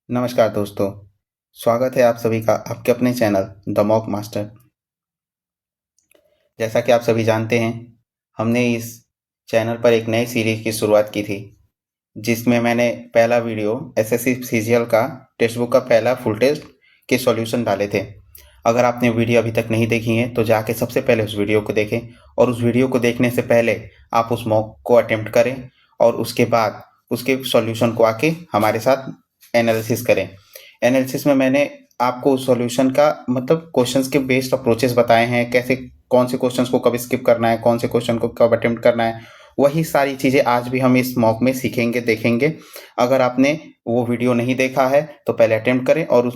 नमस्कार दोस्तों, स्वागत है आप सभी का आपके अपने चैनल द मॉक मास्टर। जैसा कि आप सभी जानते हैं, हमने इस चैनल पर एक नई सीरीज की शुरुआत की थी, जिसमें मैंने पहला वीडियो एसएससी सीजीएल का टेक्स्ट बुक का पहला फुल टेस्ट के सॉल्यूशन डाले थे। अगर आपने वीडियो अभी तक नहीं देखी है तो जाके सबसे पहले उस वीडियो को देखें, और उस वीडियो को देखने से पहले आप उस मॉक को अटेम्प्ट करें और उसके बाद उसके सॉल्यूशन को आके हमारे साथ एनालिसिस करें। एनालिसिस में मैंने आपको सॉल्यूशन का मतलब क्वेश्चंस के बेस्ड अप्रोचेस बताए हैं, कैसे कौन से क्वेश्चंस को कब स्किप करना है, कौन से क्वेश्चन को कब अटेम्प्ट करना है। वही सारी चीज़ें आज भी हम इस मॉक में सीखेंगे, देखेंगे। अगर आपने वो वीडियो नहीं देखा है तो पहले अटेम्प्ट करें और उस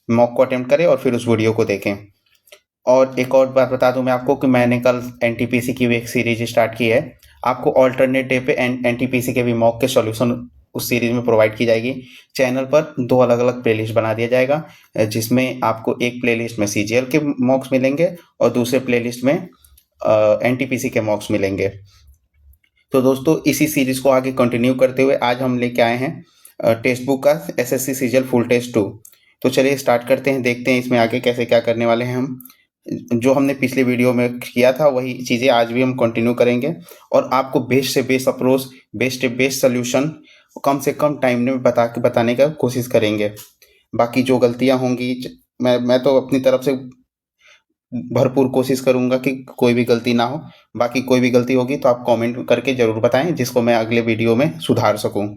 मॉक को अटेम्प्ट करें और फिर उस वीडियो को देखें। और एक और बात बता दूं मैं आपको कि मैंने कल एनटीपीसी की भी एक सीरीज स्टार्ट की है। आपको ऑल्टरनेट डे पे एनटीपीसी के भी मॉक के सॉल्यूशन उस सीरीज में प्रोवाइड की जाएगी। चैनल पर दो अलग अलग प्लेलिस्ट बना दिया जाएगा, जिसमें आपको एक प्लेलिस्ट में सीजीएल के मॉक्स मिलेंगे और दूसरे प्लेलिस्ट में एनटीपीसी के मॉक्स मिलेंगे। तो दोस्तों, इसी सीरीज को आगे कंटिन्यू करते हुए आज हम लेके आए हैं टेक्स्ट बुक का एसएससी सीजीएल फुल टेस्ट 2। तो चलिए स्टार्ट करते हैं, देखते हैं इसमें आगे कैसे क्या करने वाले हैं हम। जो हमने पिछले वीडियो में किया था वही चीज़ें आज भी हम कंटिन्यू करेंगे, और आपको बेस्ट से बेस्ट अप्रोच, बेस्ट से बेस्ट सोल्यूशन कम से कम टाइम में बताने का कोशिश करेंगे। बाकी जो गलतियां होंगी, मैं तो अपनी तरफ से भरपूर कोशिश करूंगा कि कोई भी गलती ना हो। बाकी कोई भी गलती होगी तो आप कमेंट करके ज़रूर बताएं, जिसको मैं अगले वीडियो में सुधार सकूं।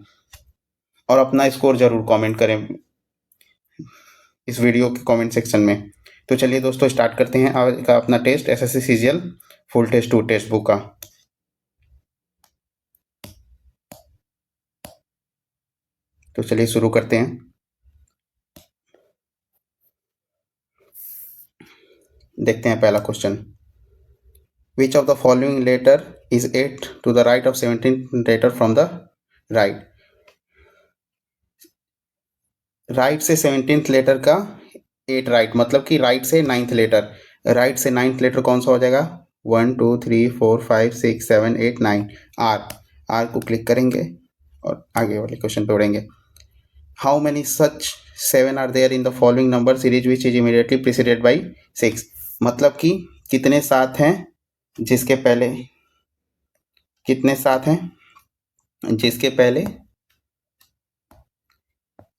और अपना स्कोर ज़रूर कमेंट करें इस वीडियो के कमेंट सेक्शन में। तो चलिए दोस्तों, स्टार्ट करते हैं आज का अपना test SSC CGL full test 2 text book का। तो चलिए शुरू करते हैं। देखते हैं पहला question. Which of the following letter is 8 to the right of 17 letter from the right. Right से 17th लेटर का 8 राइट, मतलब कि राइट से 9th लेटर। राइट से 9th लेटर कौन सा हो जाएगा? 1 2 3 4 5 6 7 8 9। आर। आर को क्लिक करेंगे और आगे वाले क्वेश्चन पे बढ़ेंगे। How many such 7 are there in the following number series which is immediately preceded by 6। मतलब कि कितने 7 हैं जिसके पहले, कितने 7 हैं जिसके पहले,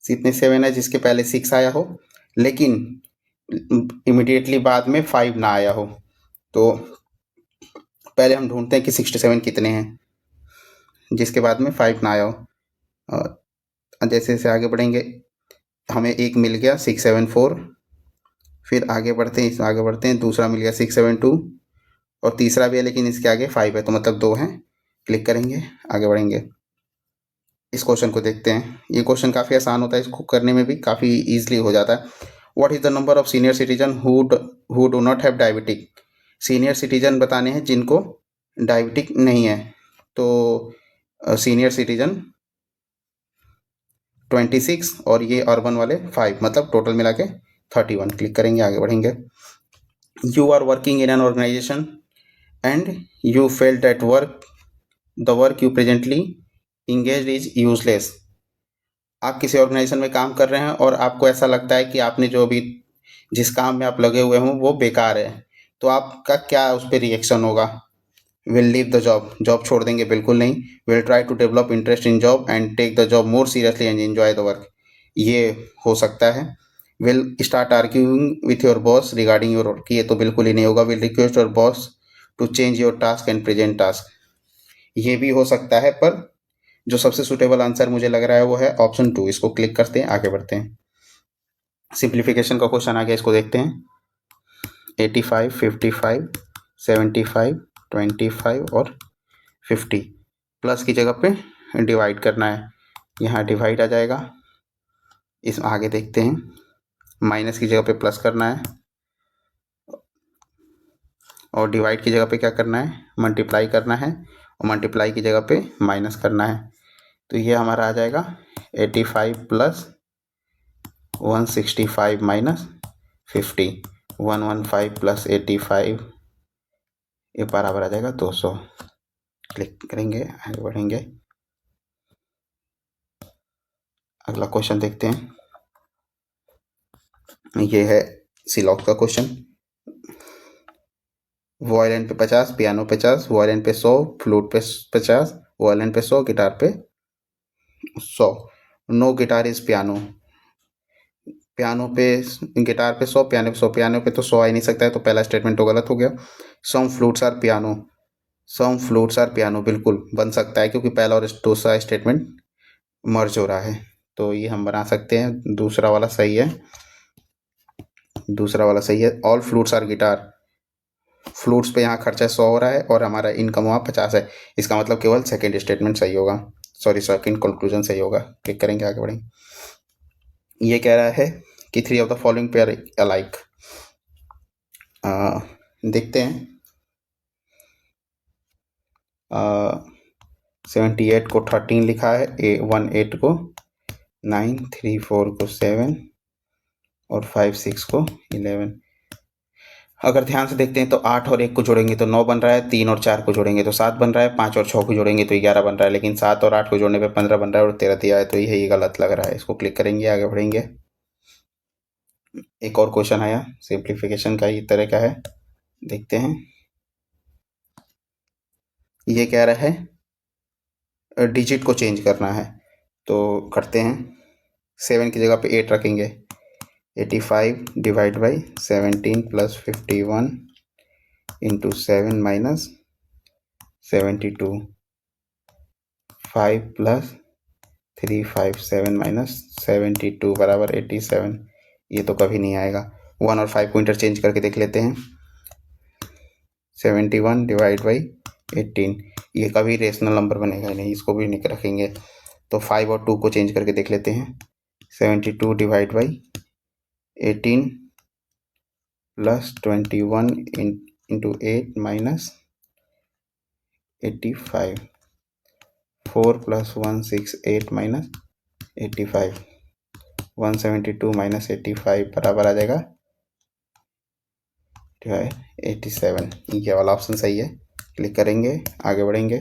कितने 7 है जिसके पहले 6 आया हो लेकिन इमीडिएटली बाद में 5 ना आया हो। तो पहले हम ढूंढते हैं कि 67 कितने हैं जिसके बाद में 5 ना आया हो। और जैसे जैसे आगे बढ़ेंगे हमें एक मिल गया 674, फिर आगे बढ़ते हैं दूसरा मिल गया 672, और तीसरा भी है लेकिन इसके आगे 5 है, तो मतलब 2 हैं। क्लिक करेंगे, आगे बढ़ेंगे। इस क्वेश्चन को देखते हैं। ये क्वेश्चन काफ़ी आसान होता है, इसको करने में भी काफ़ी ईजिली हो जाता है। What is the number of senior citizen who do not have diabetic. Senior citizen बताने हैं जिनको डायबिटिक नहीं है। तो सीनियर सिटीजन 26 और ये अर्बन वाले 5, मतलब टोटल मिला के 31। क्लिक करेंगे, आगे बढ़ेंगे। You are working in an organisation and you felt that the work you presently engage is useless. आप किसी ऑर्गेनाइजेशन में काम कर रहे हैं और आपको ऐसा लगता है कि आपने जो भी जिस काम में आप लगे हुए हों वो बेकार है, तो आपका क्या उस पर रिएक्शन होगा? Will leave the job, job छोड़ देंगे? बिल्कुल नहीं। Will try to develop interest in job and take the job more seriously and enjoy the work, ये हो सकता है। Will start arguing with your boss regarding your work, ये तो बिल्कुल ही नहीं होगा। Will request your boss to change your task and present task, ये भी हो सकता है। पर जो सबसे सुटेबल आंसर मुझे लग रहा है वो है ऑप्शन 2। इसको क्लिक करते हैं, आगे बढ़ते हैं। सिंप्लीफिकेशन का क्वेश्चन आ गया, इसको देखते हैं। 85, 55, 75, 25 और 50, प्लस की जगह पे डिवाइड करना है। यहाँ डिवाइड आ जाएगा। इस आगे देखते हैं, माइनस की जगह पे प्लस करना है और डिवाइड की जगह पे क्या करना है? मल्टीप्लाई करना है, और मल्टीप्लाई की जगह पे माइनस करना है। तो ये हमारा आ जाएगा 85 प्लस 165 माइनस 50, 115 प्लस 85, ये बराबर आ जाएगा 200। क्लिक करेंगे, आगे बढ़ेंगे। अगला क्वेश्चन देखते हैं। ये है सिलॉक का क्वेश्चन। वायलिन पे 50, पियानो पे 50, वायलिन पे 100, फ्लूट पे 50, वायलिन पे 100, गिटार पे 100। No guitar is piano. Piano पे गिटार पे 100, पियानो पे 100, पियानो पे तो 100 आ ही नहीं सकता है, तो पहला स्टेटमेंट तो गलत हो गया। सम flutes are piano, some flutes are piano बिल्कुल बन सकता है, क्योंकि पहला और दूसरा स्टेटमेंट मर्ज हो रहा है, तो ये हम बना सकते हैं। दूसरा वाला सही है, दूसरा वाला सही है। All flutes are guitar, flutes पे यहाँ खर्चा 100 हो रहा है और हमारा इनकम वहाँ 50 है, इसका मतलब केवल सेकेंड स्टेटमेंट सही होगा, सॉरी सेकेंड कंक्लूजन सही होगा। क्लिक करेंगे, आगे बढ़ेंगे। ये कह रहा है कि 3 of the following pair alike. देखते हैं। 78 को 13 लिखा है, 18 को 9, 34 को 7 और 56 को 11। अगर ध्यान से देखते हैं तो 8 और 1 को जोड़ेंगे तो 9 बन रहा है, 3 और 4 को जोड़ेंगे तो 7 बन रहा है, 5 और 6 को जोड़ेंगे तो 11 बन रहा है, लेकिन 7 और 8 को जोड़ने पे 15 बन रहा है और 13 दिया है, तो ये गलत लग रहा है। इसको क्लिक करेंगे, आगे बढ़ेंगे। एक और क्वेश्चन आया सिंप्लीफिकेशन का, ये तरह का है, देखते हैं। ये कह रहा है डिजिट को चेंज करना है, तो करते हैं। 7 की जगह पे 8 रखेंगे। 85 divide by 17 plus 51 into 7 minus 72, 5 plus 357 minus 72 बराबर 87। ये तो कभी नहीं आएगा। 1 और 5 को इंटरचेंज करके देख लेते हैं। 71 डिवाइड बाई 18, ये कभी रेशनल नंबर बनेगा नहीं, इसको भी नहीं रखेंगे। तो 5 और 2 को चेंज करके देख लेते हैं। 72 divide by 18 plus 21 into 8 minus 85, 4 plus 168 minus 85, 172 minus 85 बराबर आ जाएगा 87। ये वाला ऑप्शन सही है। क्लिक करेंगे, आगे बढ़ेंगे।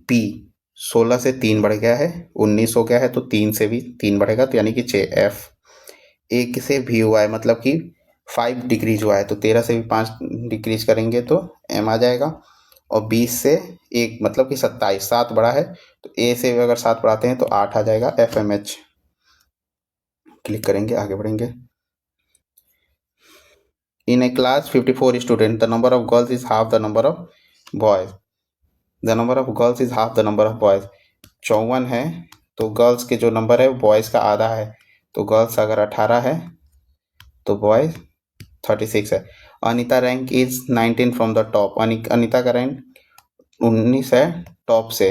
पी 16 से 3 बढ़ गया है, 19 हो गया है, तो 3 से भी 3 बढ़ेगा, तो यानी कि 6। एफ 1 से भी हुआ है, मतलब कि 5 डिक्रीज हुआ है, तो 13 से भी 5 डिक्रीज करेंगे तो एम आ जाएगा। और 20 से 1 मतलब कि 27, 7 बढ़ा है, तो ए से अगर 7 बढ़ाते हैं तो 8 आ जाएगा, एफ एम एच। क्लिक करेंगे, आगे बढ़ेंगे। इन ए class 54 student, the number of girls is half the number of boys. The number of girls is half the number of boys. 54 है, तो गर्ल्स के जो नंबर है वो बॉयज़ का आधा है, तो गर्ल्स अगर 18 है तो बॉयज़ 36 है। Anita rank is 19 from the top, Anita का रैंक 19 है टॉप से।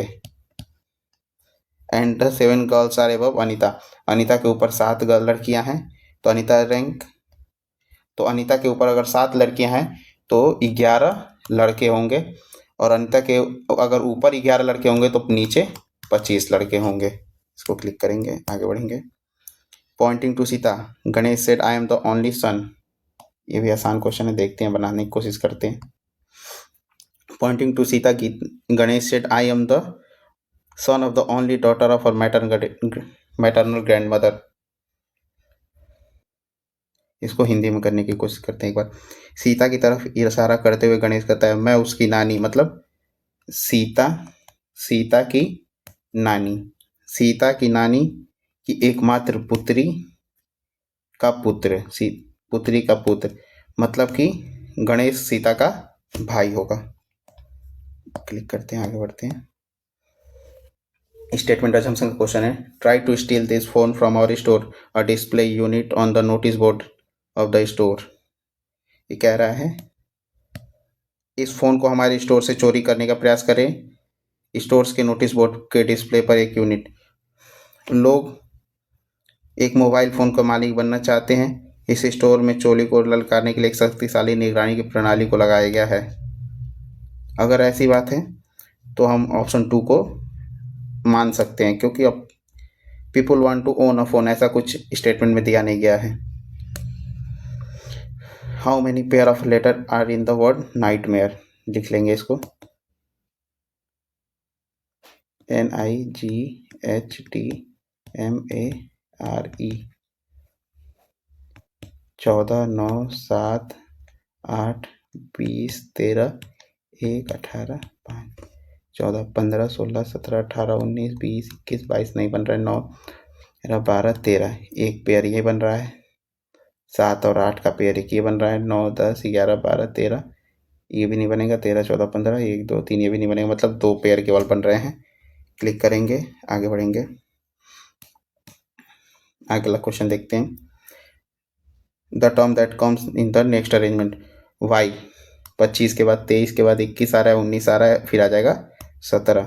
And 7 girls are above Anita, Anita के ऊपर 7 लड़कियां हैं, तो अनीता रैंक, तो अनीता के ऊपर अगर 7 लड़कियां हैं तो 11 लड़के होंगे, और अनीता के अगर ऊपर 11 लड़के होंगे तो नीचे 25 लड़के होंगे। इसको क्लिक करेंगे, आगे बढ़ेंगे। Pointing to Sita, Ganesh said I am the only son. ये भी आसान क्वेश्चन है, देखते हैं, बनाने की कोशिश करते हैं। Pointing to Sita, Ganesh said I am the son of the only daughter of our maternal grandmother. इसको हिंदी में करने की कोशिश करते हैं एक बार। सीता की तरफ इशारा करते हुए गणेश कहता है मैं उसकी नानी, मतलब सीता, सीता की नानी, सीता की नानी की एकमात्र पुत्री का पुत्र, पुत्री का पुत्र, मतलब कि गणेश सीता का भाई होगा। क्लिक करते हैं, आगे बढ़ते हैं। स्टेटमेंट अजम्पशन का क्वेश्चन है, try to steal this phone from our store, a display unit on the notice board of the store. ये कह रहा है इस फोन को हमारे स्टोर से चोरी करने का प्रयास करें, स्टोर्स के नोटिस बोर्ड के डिस्प्ले पर एक यूनिट। लोग एक मोबाइल फ़ोन का मालिक बनना चाहते हैं, इस स्टोर में चोरी को ललकारने के लिए एक शक्तिशाली निगरानी की प्रणाली को लगाया गया है। अगर ऐसी बात है तो हम ऑप्शन 2 को मान सकते हैं, क्योंकि अब people want to own a phone, ऐसा कुछ स्टेटमेंट में दिया नहीं गया है। How many pair of letter are in the word nightmare, लिख लेंगे इसको। NIGHTMARE 14 9 7 8 20 13 1 18 5 14 15 16 17 18 19 20 21 22 नहीं बन रहा है 9 12 13 एक पेयर ये बन रहा है 7 और 8 का पेयर एक ये बन रहा है 9 10 11 12 13 ये भी नहीं बनेगा 13 14 15 1 2 3 ये भी नहीं बनेगा मतलब 2 पेयर केवल बन रहे हैं। क्लिक करेंगे आगे बढ़ेंगे। अगला क्वेश्चन देखते हैं। The term that comes in the next arrangement Y 25 के बाद 23 के बाद 21 आ रहा है 19 आ रहा है फिर आ जाएगा 17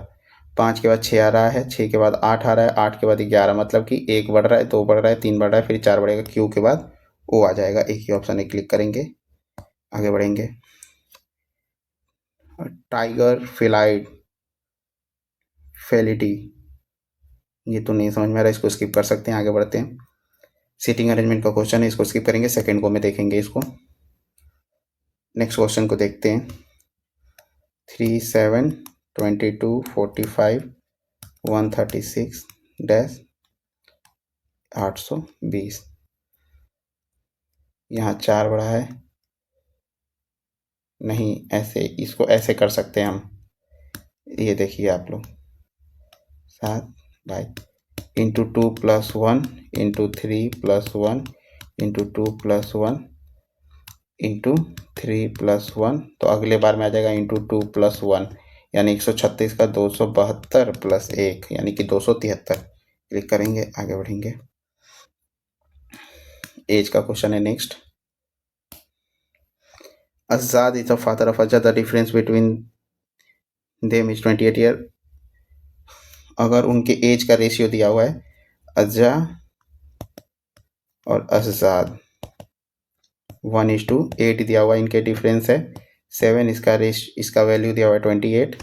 5 के बाद 6 आ रहा है 6 के बाद 8 आ रहा है 8 के बाद 11 मतलब कि 1 बढ़ रहा है 2 बढ़ रहा है 3 बढ़ रहा है फिर 4 बढ़ेगा क्यू के बाद ओ आ जाएगा एक ही ऑप्शन है। क्लिक करेंगे आगे बढ़ेंगे। टाइगर फेलाइड फेलिटी ये तो नहीं समझ में आ रहा इसको स्किप कर सकते हैं। आगे बढ़ते हैं। सीटिंग अरेंजमेंट का क्वेश्चन है इसको स्किप करेंगे सेकंड को में देखेंगे इसको। नेक्स्ट क्वेश्चन को देखते हैं। 3 7 22 45 136 डैश 820 यहाँ 4 बड़ा है नहीं ऐसे इसको ऐसे कर सकते हैं हम। ये देखिए आप लोग 7 by into 2 plus 1 into 3 plus 1 into 2 plus 1 into 3 plus 1 तो अगले बार में आ जाएगा इंटू 2 प्लस 1 यानी 136 का 272 प्लस 1 यानी कि 273। क्लिक करेंगे आगे बढ़ेंगे। एज का क्वेश्चन है next. Azad is the father of Ajad. The difference between them is 28 year. अगर उनके एज का रेशियो दिया हुआ है अज्जा और अजाद 1:8 दिया हुआ है इनके डिफरेंस है 7 इसका वैल्यू दिया हुआ है 28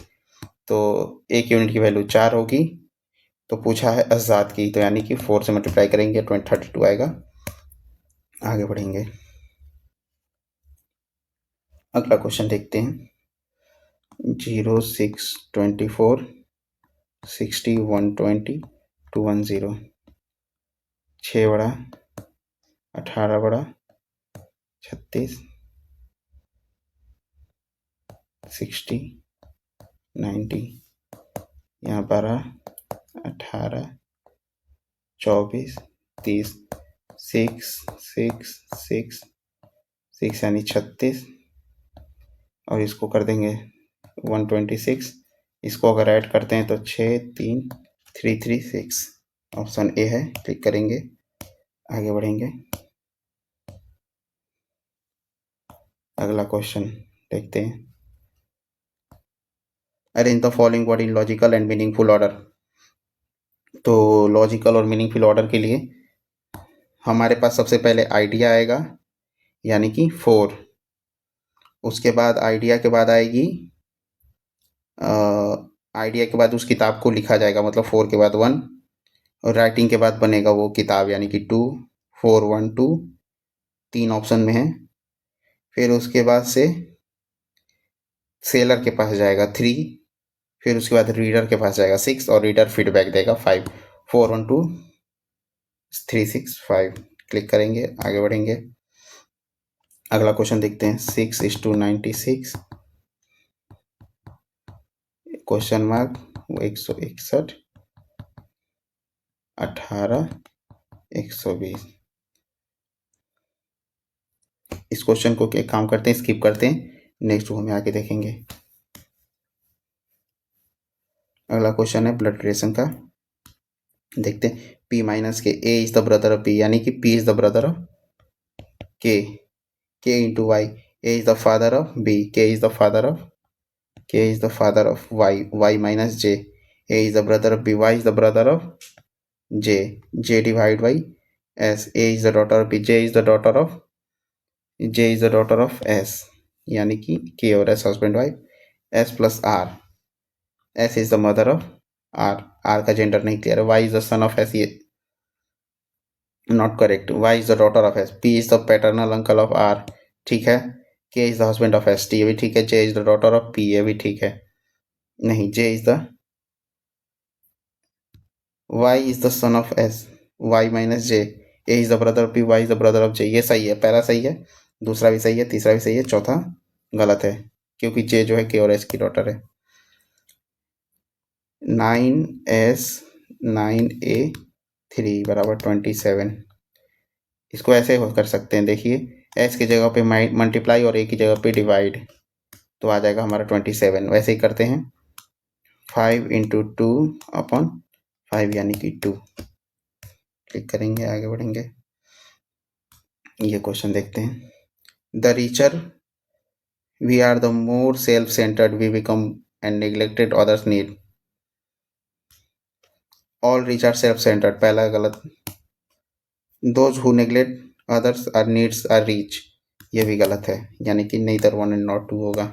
तो एक यूनिट की वैल्यू 4 होगी। तो पूछा है अजाद की तो यानी कि 4 से मल्टीप्लाई करेंगे 32 आएगा। आगे बढ़ेंगे। अगला क्वेश्चन देखते हैं। 0 6 24 60 120 210 6 बड़ा 18 बड़ा 36 60 90 यहाँ 12 18 24 30 6 6 6 6 यानी 36 और इसको कर देंगे 126। इसको अगर ऐड करते हैं तो 6 3 336 ऑप्शन ए है। क्लिक करेंगे आगे बढ़ेंगे। अगला क्वेश्चन देखते हैं। Arrange the following word in logical and meaningful order. तो लॉजिकल और मीनिंगफुल ऑर्डर के लिए हमारे पास सबसे पहले आइडिया आएगा यानी कि 4। उसके बाद आइडिया के बाद आएगी आइडिया के बाद उस किताब को लिखा जाएगा मतलब 4 के बाद 1 और राइटिंग के बाद बनेगा वो किताब यानी कि 2 4 1 2 3 ऑप्शन में है। फिर उसके बाद से सेलर के पास जाएगा 3 फिर उसके बाद रीडर के पास जाएगा 6 और रीडर फीडबैक देगा 5 4 1 2 3 6 5। क्लिक करेंगे आगे बढ़ेंगे। अगला क्वेश्चन देखते हैं। 6:96 क्वेश्चन मार्क 161 18 120। इस क्वेश्चन को एक काम करते हैं स्किप करते हैं नेक्स्ट वो में आके देखेंगे। अगला क्वेश्चन है ब्लड रिलेशन का। देखते हैं P minus K A is the brother of P यानी कि P is the brother of K K into Y A is the father of B K is the father of Y minus J A is the brother of B Y is the brother of J divide by S A is the daughter of B J is the daughter of S यानी कि K और S husband wife S plus R S is the mother of R का gender नहीं clear है। Y is the son of S ये not correct. Y is the daughter of S P is the paternal uncle of R ठीक है। K is the husband of S T ये भी ठीक है। J is the daughter of P ये भी ठीक है। नहीं J is the y is the son of s, y minus j, a is the brother of b, y is the brother of j। ये सही है, पहला सही है, दूसरा भी सही है, तीसरा भी सही है, चौथा गलत है क्योंकि j जो है k और s की डॉटर है। 9s 9a 3 बराबर 27। इसको ऐसे कर सकते हैं, देखिए s की जगह पे मल्टीप्लाई और a की जगह पे डिवाइड, तो आ जाएगा हमारा 27। वैसे ही करते हैं 5 इंटू 2/5 यानी कि 2। क्लिक करेंगे, आगे बढ़ेंगे। ये क्वेश्चन देखते हैं। The richer we are the more self centred we become and neglected others need. All rich are self centred, पहला गलत। Those who neglect others are needs are rich, ये भी गलत है, यानी कि neither one and not two होगा।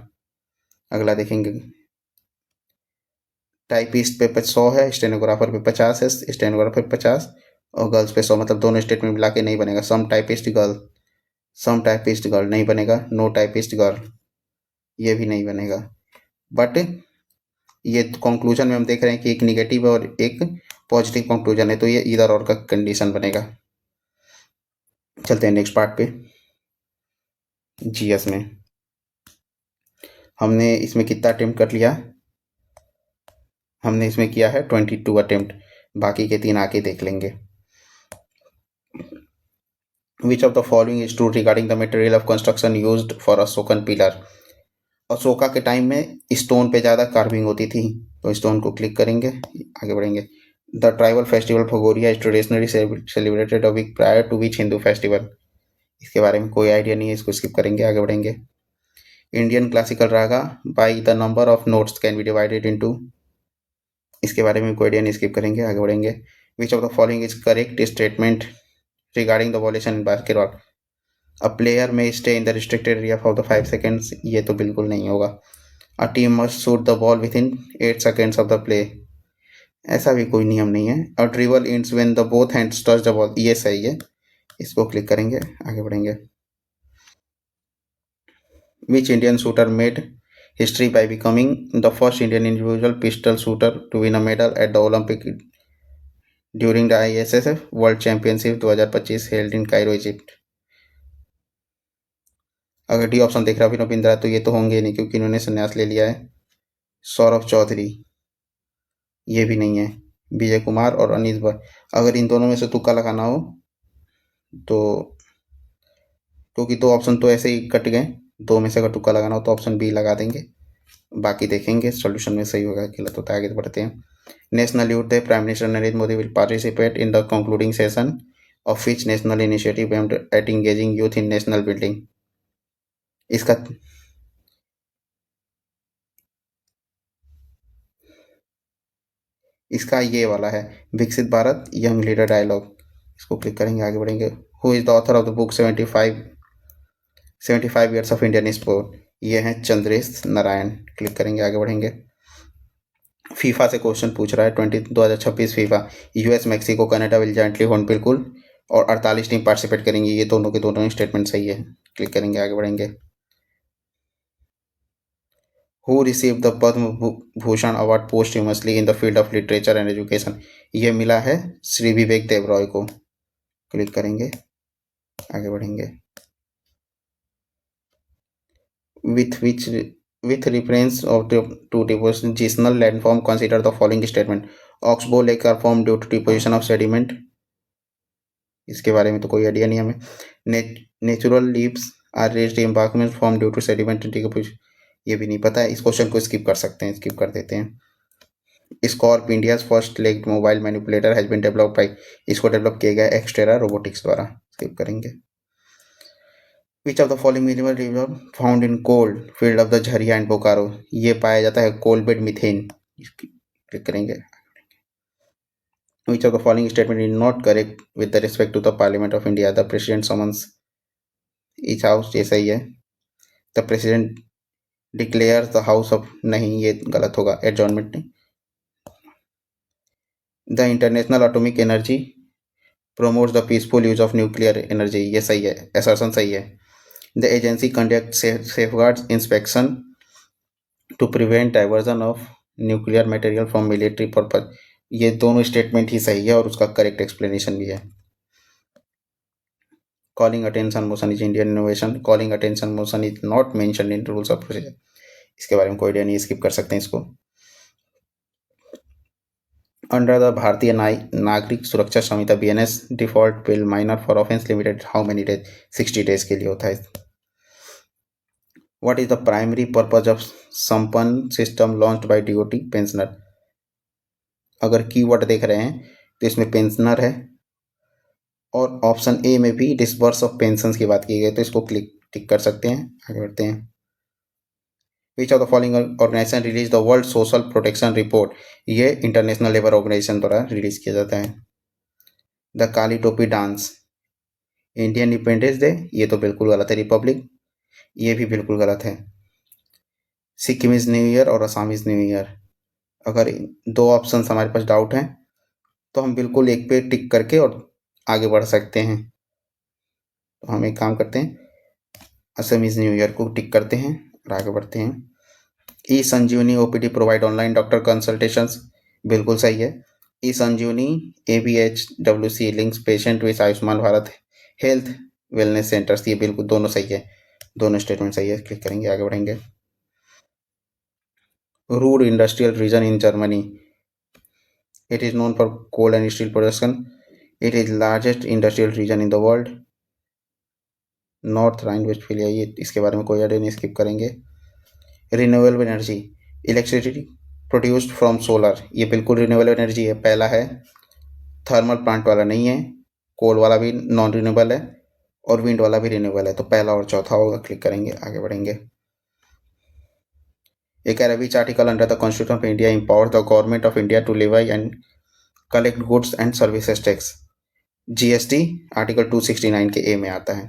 अगला देखेंगे। टाइपिस्ट पे 100 है, स्टेनोग्राफर पे 50 है, स्टेनोग्राफर 50 और गर्ल्स पे 100, मतलब दोनों स्टेट में मिला के नहीं बनेगा। सम टाइपिस्ट गर्ल नहीं बनेगा। नो टाइपिस्ट गर्ल, ये भी नहीं बनेगा। बट ये कंक्लूजन में हम देख रहे हैं कि एक निगेटिव और एक पॉजिटिव कंक्लूजन है, तो ये इधर और का कंडीशन बनेगा। चलते हैं नेक्स्ट पार्ट पे। जीएस में हमने इसमें कितना अटेम्प्ट कर लिया? हमने इसमें किया है 22 अटेम्प्ट, बाकी के 3 आके देख लेंगे। Which of the following is true regarding the material of construction used for Ashokan pillar? Ashoka के टाइम में स्टोन पे ज़्यादा कार्विंग होती थी, तो स्टोन को क्लिक करेंगे, आगे बढ़ेंगे। The tribal festival Bhagoria is traditionally celebrated a week prior to which Hindu festival? इसके बारे में कोई आइडिया नहीं है, इसको स्किप करेंगे, आगे बढ़ेंगे। Indian classical Raga by the number of notes can be divided into, इसके बारे में कोई आइडिया नहीं, स्किप करेंगे, आगे बढ़ेंगे। विच of the following is correct statement regarding the violation in basketball? A player में stay in the restricted area for the 5 seconds, ये तो बिल्कुल नहीं होगा। A team must shoot the ball with in 8 seconds of the play, ऐसा भी कोई नियम नहीं है। अ dribble ends when the both hands touch the ball, ये सही है, इसको क्लिक करेंगे, आगे बढ़ेंगे। विच Indian shooter made history by becoming the first Indian individual pistol shooter to win a medal at the Olympic during the ISSF world championship 2025 held in Cairo Egypt? अगर D option देख रहा अभिनव बिंद्रा, तो ये तो होंगे नहीं क्योंकि इन्होंने संन्यास ले लिया है। सौरभ चौधरी, ये भी नहीं है। विजय कुमार और अनीस भाई, अगर इन दोनों में से तुक्का लगाना हो तो, क्योंकि 2 ऑप्शन तो ऐसे ही कट गए, 2 में से अगर तुक्का लगाना हो तो ऑप्शन बी लगा देंगे, बाकी देखेंगे सॉल्यूशन में सही होगा गलत होता है, आगे बढ़ते हैं। National youth day prime minister Narendra Modi will participate in the concluding session of which national initiative aimed at engaging youth in national building? इसका ये वाला है, विकसित भारत यंग लीडर डायलॉग, इसको क्लिक करेंगे, आगे बढ़ेंगे। Who is the author of the book 75 years of Indian sport? ये हैं चंद्रेश नारायण, क्लिक करेंगे, आगे बढ़ेंगे। फीफा से क्वेश्चन पूछ रहा है, 2026 FIFA, US Mexico Canada will jointly hold, बिल्कुल, और 48 टीम पार्टिसिपेट करेंगी, ये दोनों के दोनों स्टेटमेंट सही है, क्लिक करेंगे, आगे बढ़ेंगे। Who receive the Padma Bhushan award पोस्टह्यूमसली in the field of literature and education? ये मिला है श्री विवेक देवरॉय को, क्लिक करेंगे, आगे बढ़ेंगे। with reference of to depositional landform consider the following statement. Oxbow lake are formed due to deposition of sediment, इसके बारे में तो कोई आइडिया नहीं हमें। Natural leaves are raised embankment form due to sediment decomposition, ये भी नहीं पता है, इस क्वेश्चन को स्किप कर सकते हैं, स्किप कर देते हैं। स्कॉर्प India's first legged mobile manipulator has been developed by, इसको डेवलप किया गया एक्सटेरा रोबोटिक्स द्वारा, स्किप करेंगे। Which of the following mineral river found in coal field of the Jharia and Bokaro? ये पाया जाता है कोल बेड मीथेन, क्लिक करेंगे। Which of the following statement is not correct with the respect to the Parliament of India? The president summons each house, ये सही है। The president declares the house of, नहीं, ये गलत होगा, adjournment नहीं। The International Atomic Energy promotes the peaceful use of nuclear energy, ये सही है, assertion सही है। The agency conducts safeguards inspection to prevent diversion of nuclear material from military purpose, ये दोनों स्टेटमेंट ही सही है और उसका करेक्ट एक्सप्लेनेशन भी है। Calling attention motion is Indian innovation, calling attention motion is not mentioned in rules of procedure. इसके बारे में कोई आइडिया नहीं, स्किप कर सकते हैं इसको। अंडर द भारतीय नागरिक सुरक्षा संहिता BNS default bill minor for offence limited how many days, 60 days के लिए होता है। What is the primary purpose of संपन्न system launched by DOT pensioner. अगर कीवर्ड देख रहे हैं तो इसमें पेंशनर है और ऑप्शन ए में भी डिसबर्स ऑफ पेंशन की बात की गई, तो इसको टिक कर सकते हैं। आगे बढ़ते हैं। Which of the following organisation release the world social protection report. ये इंटरनेशनल लेबर ऑर्गेनाइजेशन द्वारा रिलीज किया जाता है। द काली टोपी डांस, इंडियन इंडिपेंडेंस डे, ये तो बिल्कुल गलत है। रिपब्लिक, ये भी बिल्कुल गलत है। सिक्किमीज न्यू ईयर और असमीज न्यू ईयर, अगर दो ऑप्शन हमारे पास डाउट हैं तो हम बिल्कुल एक पे टिक करके और आगे बढ़ सकते हैं। तो हम एक काम करते हैं, असमीज न्यू ईयर को टिक करते हैं और आगे बढ़ते हैं। ई संजीवनी OPD provide online doctor consultations, बिल्कुल सही है। ई संजीवनी ABHWC links patient with Ayushman Bharat health wellness centres, ये बिल्कुल दोनों सही है, दोनों स्टेटमेंट सही है। क्लिक करेंगे, आगे बढ़ेंगे। Ruhr industrial region in Germany, it is known for coal and steel production, it is largest industrial region in the world, North Rhine Westphalia, ये इसके बारे में कोई आइडिया नहीं, स्किप करेंगे। Renewable energy, electricity produced from solar, ये बिल्कुल renewable energy है, पहला है। थर्मल प्लांट वाला नहीं है, कोल वाला भी नॉन रिन्यूएबल है और विंड वाला भी रिन्यूएबल है, तो पहला और चौथा होगा। क्लिक करेंगे, आगे बढ़ेंगे। एक कह रहा है which article under the constitution of India empowers the government of India to levy and collect goods and services tax. GST article 269 के ए में आता है।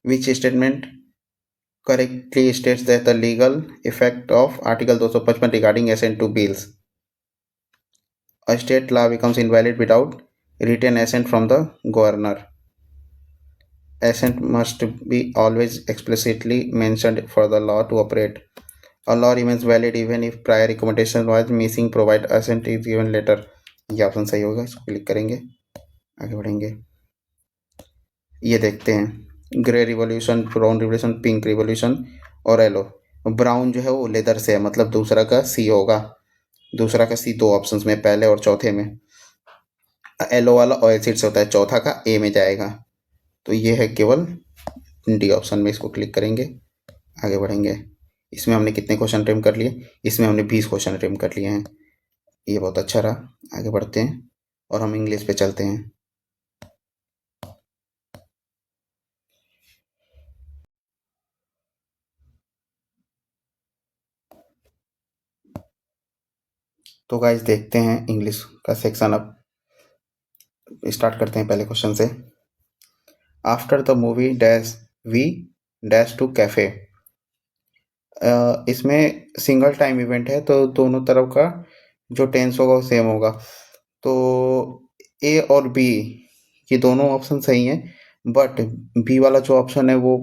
Which statement correctly states that the legal effect of Article 255 regarding assent to bills? A state law becomes invalid without written assent from the governor. Assent must be always explicitly mentioned for the law to operate. A law remains valid even if prior recommendation was missing, provide assent is given later. ये option सही होगा, इसको click करेंगे, आगे बढ़ेंगे। ये देखते हैं, grey revolution, brown revolution, pink revolution और येलो। ब्राउन जो है वो लेदर से है, मतलब दूसरा का सी होगा, दूसरा का सी दो ऑप्शंस में, पहले और चौथे में। येलो वाला ऑयल सीड से होता है, चौथा का ए में जाएगा, तो ये है केवल डी ऑप्शन में, इसको क्लिक करेंगे, आगे बढ़ेंगे। इसमें हमने कितने क्वेश्चन अटेम्प्ट कर लिए, इसमें हमने 20 क्वेश्चन अटेम्प्ट कर लिए हैं, ये बहुत अच्छा रहा। आगे बढ़ते हैं और हम इंग्लिश पे चलते हैं। तो गाइस देखते हैं इंग्लिश का सेक्शन, अब स्टार्ट करते हैं पहले क्वेश्चन से। After the movie dash we dash to cafe, इसमें सिंगल टाइम इवेंट है तो दोनों तरफ का जो टेंस होगा वो सेम होगा, तो ए और बी ये दोनों ऑप्शन सही हैं, बट बी वाला जो ऑप्शन है वो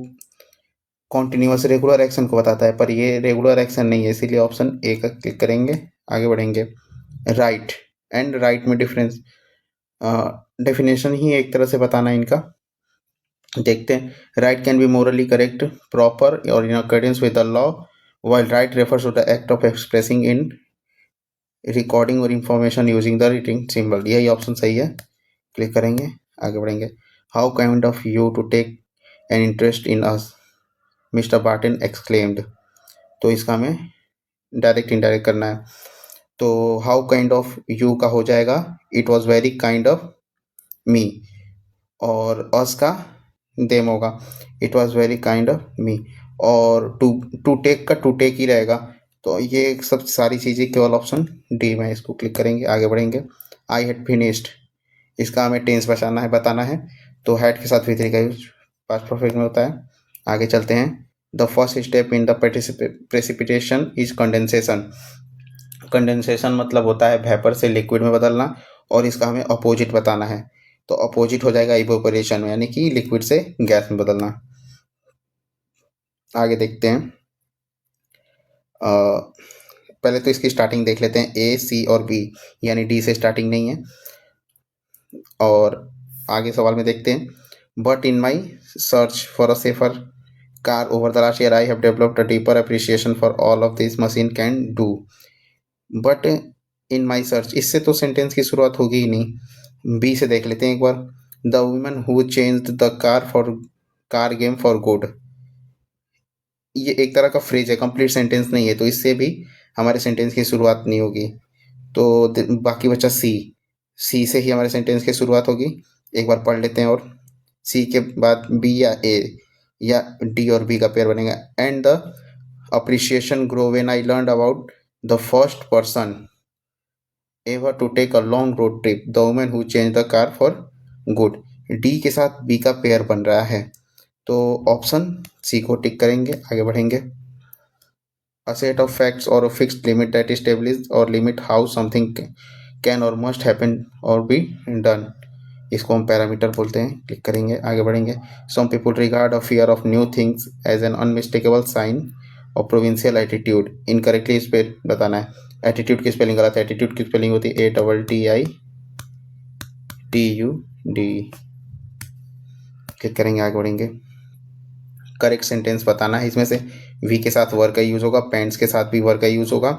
कॉन्टिन्यूअस रेगुलर एक्शन को बताता है, पर ये रेगुलर एक्शन नहीं है, इसीलिए ऑप्शन ए का क्लिक करेंगे, आगे बढ़ेंगे। राइट एंड राइट में डिफरेंस, डेफिनेशन ही एक तरह से बताना है इनका। देखते हैं, right can be Morli correct, proper और in accordance with the law, while right refers to the act of expressing in recording और information using the written symbol, यही ऑप्शन सही है, क्लिक करेंगे, आगे बढ़ेंगे। How kind of you to take an interest in us, mister Barton exclaimed, तो इसका हमें डायरेक्ट इनडायरेक्ट करना है, तो हाउ काइंड ऑफ यू का हो जाएगा it was very kind of me, और अस का देम होगा, it was very kind of me, और टू टेक का टू टेक ही रहेगा, तो ये सब सारी चीज़ें केवल ऑप्शन डी में, इसको क्लिक करेंगे, आगे बढ़ेंगे। आई हैड फिनिश्ड, इसका हमें टेंस बताना है, तो हैड के साथ वी3 का यूज पास्ट परफेक्ट में होता है। आगे चलते हैं। The first step in the precipitation is condensation, condensation मतलब होता है वेपर से लिक्विड में बदलना, और इसका हमें अपोजिट बताना है, तो अपोजिट हो जाएगा इवेपोरेशन में, यानी कि लिक्विड से गैस में बदलना। आगे देखते हैं। पहले तो इसकी स्टार्टिंग देख लेते हैं, ए, सी और बी, यानी डी से स्टार्टिंग नहीं है। और आगे सवाल में देखते हैं, but in my search for a safer car over the last year I have developed a deeper appreciation for all of this machine can do. But in my search, इससे तो सेंटेंस की शुरुआत होगी ही नहीं। बी से देख लेते हैं एक बार, the woman who changed the car game for good. ये एक तरह का फ्रेज है, कंप्लीट सेंटेंस नहीं है, तो इससे भी हमारे सेंटेंस की शुरुआत नहीं होगी। तो बाकी बचा सी। सी से ही हमारे सेंटेंस की शुरुआत होगी। एक बार पढ़ लेते हैं। और सी के बाद बी या ए या डी और बी का पेयर बनेगा। And the appreciation grow when I learned about the first person ever to take a long road trip, the woman who change the car for good. D के साथ B का pair बन रहा है, तो option C को टिक करेंगे, आगे बढ़ेंगे। A set of facts or a fixed limit that establishes or limit how something can or must happen or be done, इसको हम पैरामीटर बोलते हैं। क्लिक करेंगे, आगे बढ़ेंगे। Some people regard a fear of new things as an unmistakable sign of provincial attitude। Incorrectly spell बताना है। Attitude की स्पेलिंग गलत है, एटीट्यूड की स्पेलिंग होती है ATTITUD। क्लिक करेंगे, आगे बढ़ेंगे। करेक्ट सेंटेंस बताना है। इसमें से वी के साथ वर का यूज होगा, पेंट्स के साथ भी वर का यूज होगा।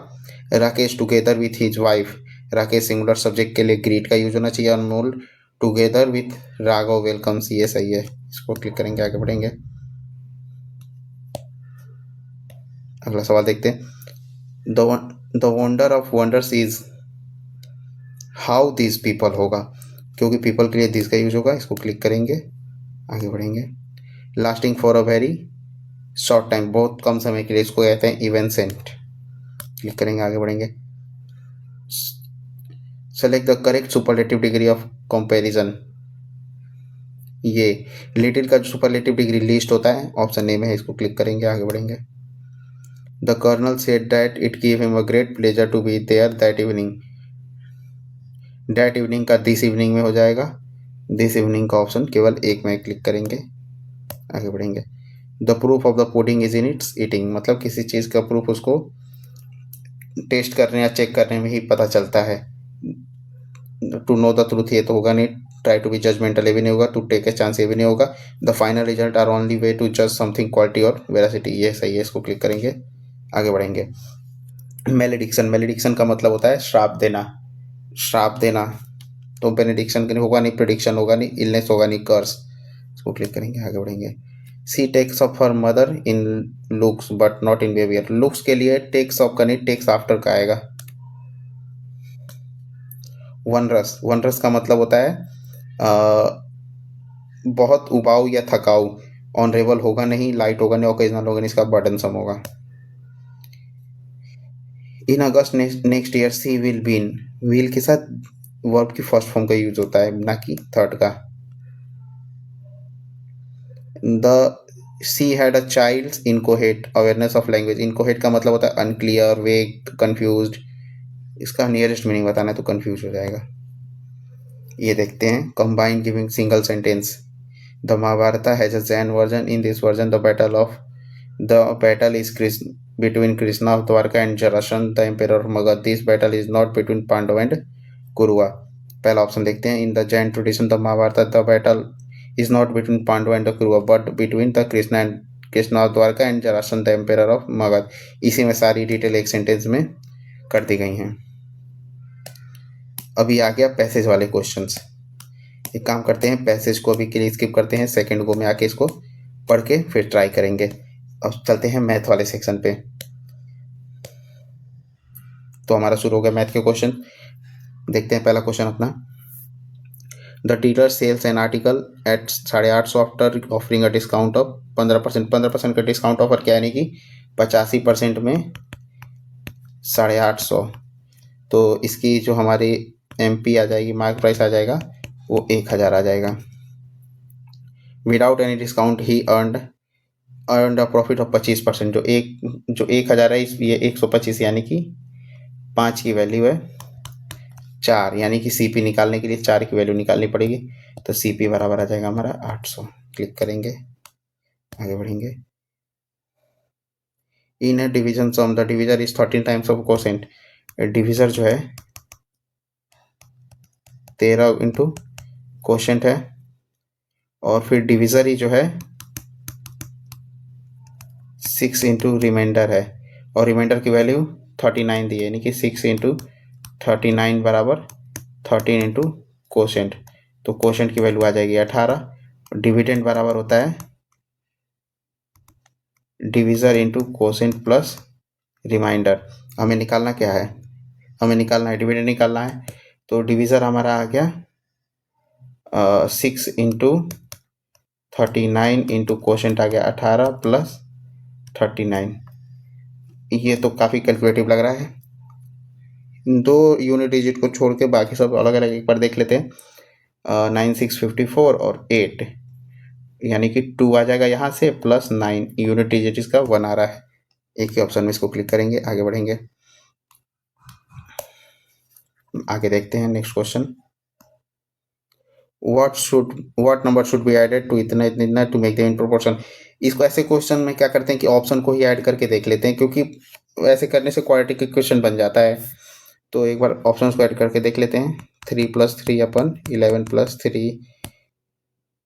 Rakesh together with his wife, Rakesh singular subject के लिए ग्रीट का यूज होना चाहिए। अनमोल टुगेदर विथ राघव वेलकम्स, ये सही है। इसको क्लिक करेंगे, आगे बढ़ेंगे। अगला सवाल देखते हैं। The wonder of wonders is, how this people होगा, क्योंकि पीपल के लिए दिस का यूज होगा। इसको क्लिक करेंगे, आगे बढ़ेंगे। Lasting for a very short time, बहुत कम समय के लिए, इसको कहते हैं इवेंसेंट। क्लिक करेंगे, आगे बढ़ेंगे। Select the correct superlative degree of comparison. ये लिटिल का जो सुपरलेटिव डिग्री लिस्ट होता है, ऑप्शन ए में है। इसको क्लिक करेंगे, आगे बढ़ेंगे। The colonel said that it give him a great pleasure to be there that evening, that evening का दिस इवनिंग में हो जाएगा। दिस इवनिंग का ऑप्शन केवल एक में, क्लिक करेंगे, आगे बढ़ेंगे। The proof of the pudding is in its eating, मतलब किसी चीज़ का प्रूफ उसको टेस्ट करने या चेक करने में ही पता चलता है। टू नो द ट्रूथ ये तो होगा नहीं, ट्राई टू बी जजमेंटल ये भी नहीं होगा, टू टेक ए चांस ये भी नहीं होगा। The final result are only way to जज समथिंग क्वालिटी और वेरासिटी, ये सही है। इसको क्लिक करेंगे, आगे बढ़ेंगे। मेलेडिक्शन, मेलेडिक्शन का मतलब होता है श्राप देना, श्राप देना। तो बेनेडिक्शन होगा नहीं, प्रिडिक्शन होगा नहीं, इलनेस होगा नहीं, कर्स। इसको क्लिक करेंगे, आगे बढ़ेंगे। सी takes of her mother in looks but not in behaviour, looks के लिए टेक्स ऑफ का नहीं, टेक्स आफ्टर का आएगा। वनरस, वनरस का मतलब होता है बहुत उबाऊ या थकाऊ। ऑनरेबल होगा नहीं, लाइट होगा नहीं, ओकेजनल होगा नहीं, इसका बर्डनसम होगा। इन अगस्त next year C will been, will के साथ वर्ब की फर्स्ट फॉर्म का यूज होता है, ना कि थर्ड का। The she had a child इनकोहेट awareness of language, इनकोहेट का मतलब होता है अनक्लियर, वेग, कंफ्यूज्ड। इसका नियरेस्ट मीनिंग बताना है तो कंफ्यूज हो जाएगा। ये देखते हैं। Combined giving single sentence, the Mahabharata has a Jain version, in this version the battle is between Krishna of Dwarka and Jarasandh the emperor of Magad. This battle is not between Pandav and Kurua। पहला option देखते हैं। In the Jain tradition the Mahabharat the battle is not between Pandav and कुरुआ but between the Krishna of Dwarka and Jarasandh the ampere of Magadh. इसी में सारी detail एक sentence में कर दी गई हैं। अभी आ गया पैसेज वाले क्वेश्चंस। एक काम करते हैं, पैसेज को अभी के लिए स्किप करते हैं, सेकंड गो में आके इसको पढ़ के फिर ट्राई करेंगे। अब चलते हैं मैथ वाले सेक्शन पे। तो हमारा शुरू हो गया मैथ के क्वेश्चन। देखते हैं पहला क्वेश्चन अपना। The dealer sells an article at 850 after offering a discount of 15%। 15% का डिस्काउंट ऑफर क्या, यानी कि 85% में 850। तो इसकी जो हमारी MP आ जाएगी, मार्क प्राइस आ जाएगा, वो 1000 आ जाएगा। Without any discount he earned a profit of 25%। जो 1000 है, ये 125 यानी कि 5 की वैल्यू है, 4, यानी कि CP निकालने के लिए 4 की वैल्यू निकालनी पड़ेगी। तो CP बराबर आ जाएगा हमारा 800। क्लिक करेंगे, आगे बढ़ेंगे। इन A division some the divisor is 13 times of quotient. Divisor जो है 13 इंटू कोशेंट है, और फिर डिविजर ही जो है 6 इंटू रिमाइंडर है, और रिमाइंडर की वैल्यू 39 दी है, यानी कि 6 इंटू 39 बराबर 13 इंटू कोशेंट। तो कोशेंट की वैल्यू आ जाएगी 18। डिविडेंड बराबर होता है divisor into quotient plus remainder. हमें निकालना क्या है, हमें निकालना है डिविडेंड निकालना है। तो डिविजर हमारा आ गया 6 इंटू 39 इंटू कोशेंट आ गया 18 प्लस 39। ये तो काफ़ी कैलकुलेटिव लग रहा है। 2 यूनिट डिजिट को छोड़ के बाकी सब अलग अलग एक बार देख लेते हैं। 9 6 54 और 8, यानी कि 2 आ जाएगा यहाँ से, प्लस 9 यूनिट डिजिट इसका 1 आ रहा है। एक ही ऑप्शन में इसको क्लिक करेंगे, आगे बढ़ेंगे। आगे देखते हैं next question. what number should be added to इतना इतना इतना to make them in proportion। इसको ऐसे क्वेश्चन में क्या करते हैं कि ऑप्शन को ही ऐड करके देख लेते हैं, क्योंकि ऐसे करने से क्वाड्रेटिक इक्वेशन बन जाता है। तो एक बार ऑप्शंस को ऐड करके देख लेते हैं। 3 + 3 अपन 11 + 3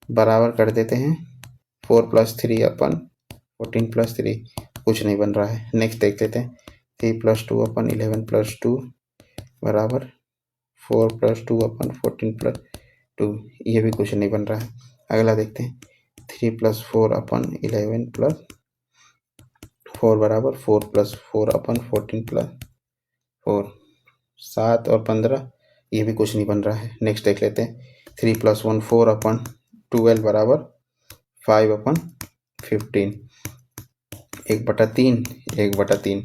बराबर कर देते हैं 4 + 3 अपन 14 + 3। कुछ नहीं बन रहा है। नेक्स्ट देख लेते हैं। 3 + 2 अपन 11 + 2 बराबर 4 + 2 अपन 14 + 2। ये भी कुछ नहीं बन रहा है। अगला देखते हैं। 3 + 4 अपन 11 + 4 बराबर 4 + 4 अपन 14 + 4। 7 और 15, ये भी कुछ नहीं बन रहा है। नेक्स्ट देख लेते हैं। 3 + 1 4 अपन 12 बराबर 5 अपन 15। 1/3 1/3,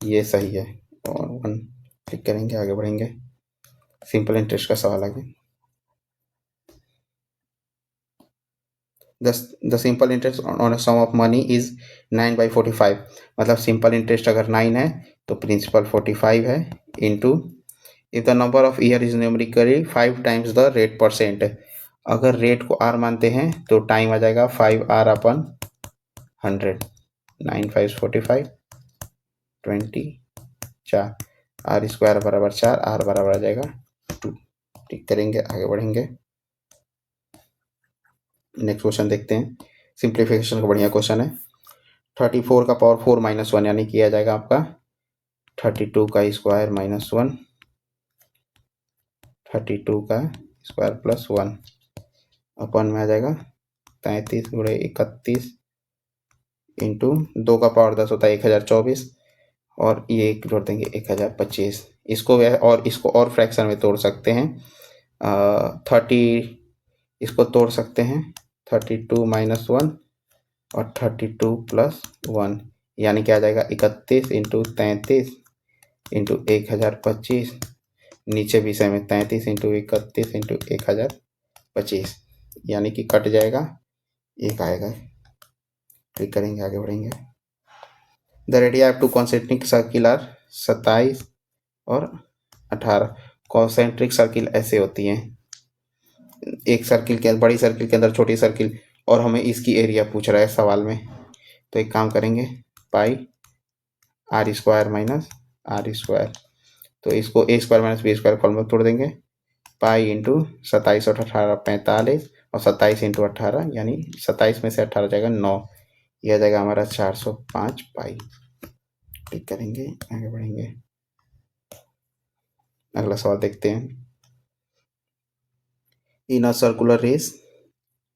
ये सही है। और 1 क्लिक करेंगे, आगे बढ़ेंगे। सिंपल इंटरेस्ट का सवाल आगे। The simple interest on a sum of money is 9/45। मतलब सिंपल इंटरेस्ट अगर 9 है तो प्रिंसिपल 45 है, into if the number of year is numerically 5 times the rate %। अगर रेट को r मानते हैं तो टाइम आ जाएगा 5r अपन 100। 9 5 45 20 4, r² बराबर 4, r बराबर आ जाएगा 2। ठीक करेंगे, आगे बढ़ेंगे। नेक्स्ट क्वेश्चन देखते हैं। सिंप्लीफिकेशन का बढ़िया क्वेश्चन है। 34 का पावर 4 - 1, यानी किया जाएगा आपका 32 का स्क्वायर -1, 32 का स्क्वायर प्लस 1 अपन में आ जाएगा 33 × 31 इंटू 2 का पावर 10 होता है 1024, और ये एक जोड़ देंगे 1025। इसको और फ्रैक्शन में तोड़ सकते हैं। 30 इसको तोड़ सकते हैं 32 - 1 और 32 + 1, यानी क्या आ जाएगा 31 इंटू 33 इंटू 1025। नीचे भी सेम है 33 इंटू 31 इंटू 1025, यानी कि कट जाएगा, एक आएगा। क्लिक करेंगे, आगे बढ़ेंगे। The radii of 2 concentric circle are 27 और 18। कॉन्सेंट्रिक सर्किल ऐसे होती हैं, एक सर्किल के बड़ी सर्किल के अंदर छोटी सर्किल, और हमें इसकी एरिया पूछ रहा है सवाल में। तो एक काम करेंगे, पाई r² - r²। तो इसको a² - b² कॉलम में तोड़ देंगे। पाई इंटू 27 और 18 45, और 27 इंटू 18, यानी 27 में से 18 जाएगा 9। यह जाएगा हमारा 405 पाई। क्लिक करेंगे, आगे बढ़ेंगे। अगला सवाल देखते हैं। इन a circular race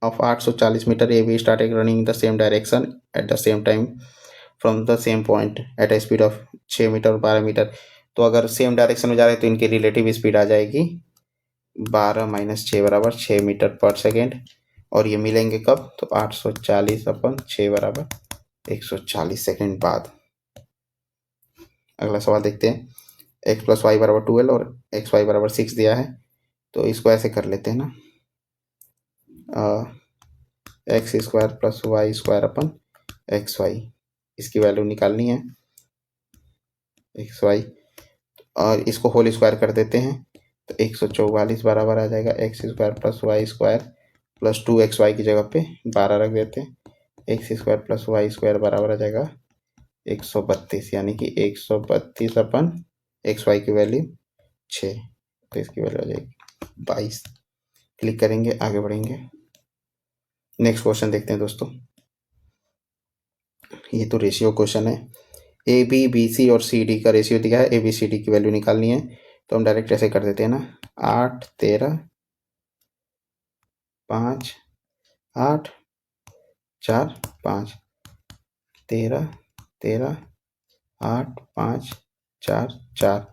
of 840 metre AB started running in the same direction at the same time from the same point at a speed of 6 metre और 12 मीटर। तो अगर सेम डायरेक्शन में जा रहे हैं तो इनकी रिलेटिव स्पीड आ जाएगी 12 - 6 बराबर 6 मीटर पर सेकेंड। और ये मिलेंगे कब, तो 840 अपन 6 बराबर 140 सेकेंड बाद। अगला सवाल देखते हैं। x + y बराबर 12 और xy बराबर 6 दिया है, तो इसको ऐसे कर लेते हैं ना, x² + y² अपन xy, इसकी वैल्यू निकालनी है xy। और इसको होल स्क्वायर कर देते हैं तो 144 बराबर आ जाएगा x square plus y square plus 2xy की जगह पे 12 रख देते हैं। X square plus y square बराबर आ जाएगा 132, यानी कि 132 अपन एक्स वाई की वैल्यू 6, तो इसकी वैल्यू आ जाएगी 22। क्लिक करेंगे, आगे बढ़ेंगे। नेक्स्ट क्वेश्चन देखते हैं दोस्तों। ये तो रेशियो क्वेश्चन है। ए बी बी सी और सी डी का रेशियो दिया है, ए बी सी डी की वैल्यू निकालनी है, तो हम डायरेक्ट ऐसे कर देते हैं ना, 8 13 5 8 4 5, 13 13 8 5 4 4,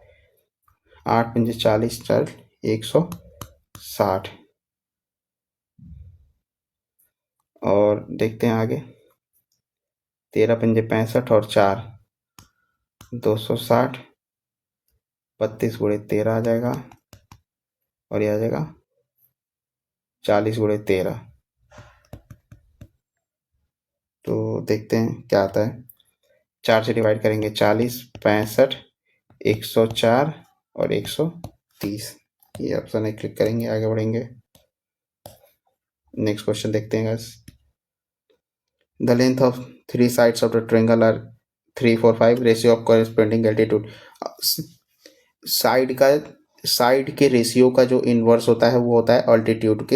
8 पंजे 40 4 160। और देखते हैं आगे, 13 पंजे 65 और 4 260, 32 गुणे 13 आ जाएगा, और ये आ जाएगा 40 गुणे 13। तो देखते हैं क्या आता है। 4 से डिवाइड करेंगे, 40 65 104 और 130, ये ऑप्शन है। क्लिक करेंगे, आगे बढ़ेंगे। नेक्स्ट क्वेश्चन देखते हैं guys. The length of 3 sides of the triangle are 3 4 5, ratio of corresponding altitude. Side के रेशियो का जो इनवर्स होता है वो होता है अल्टीट्यूड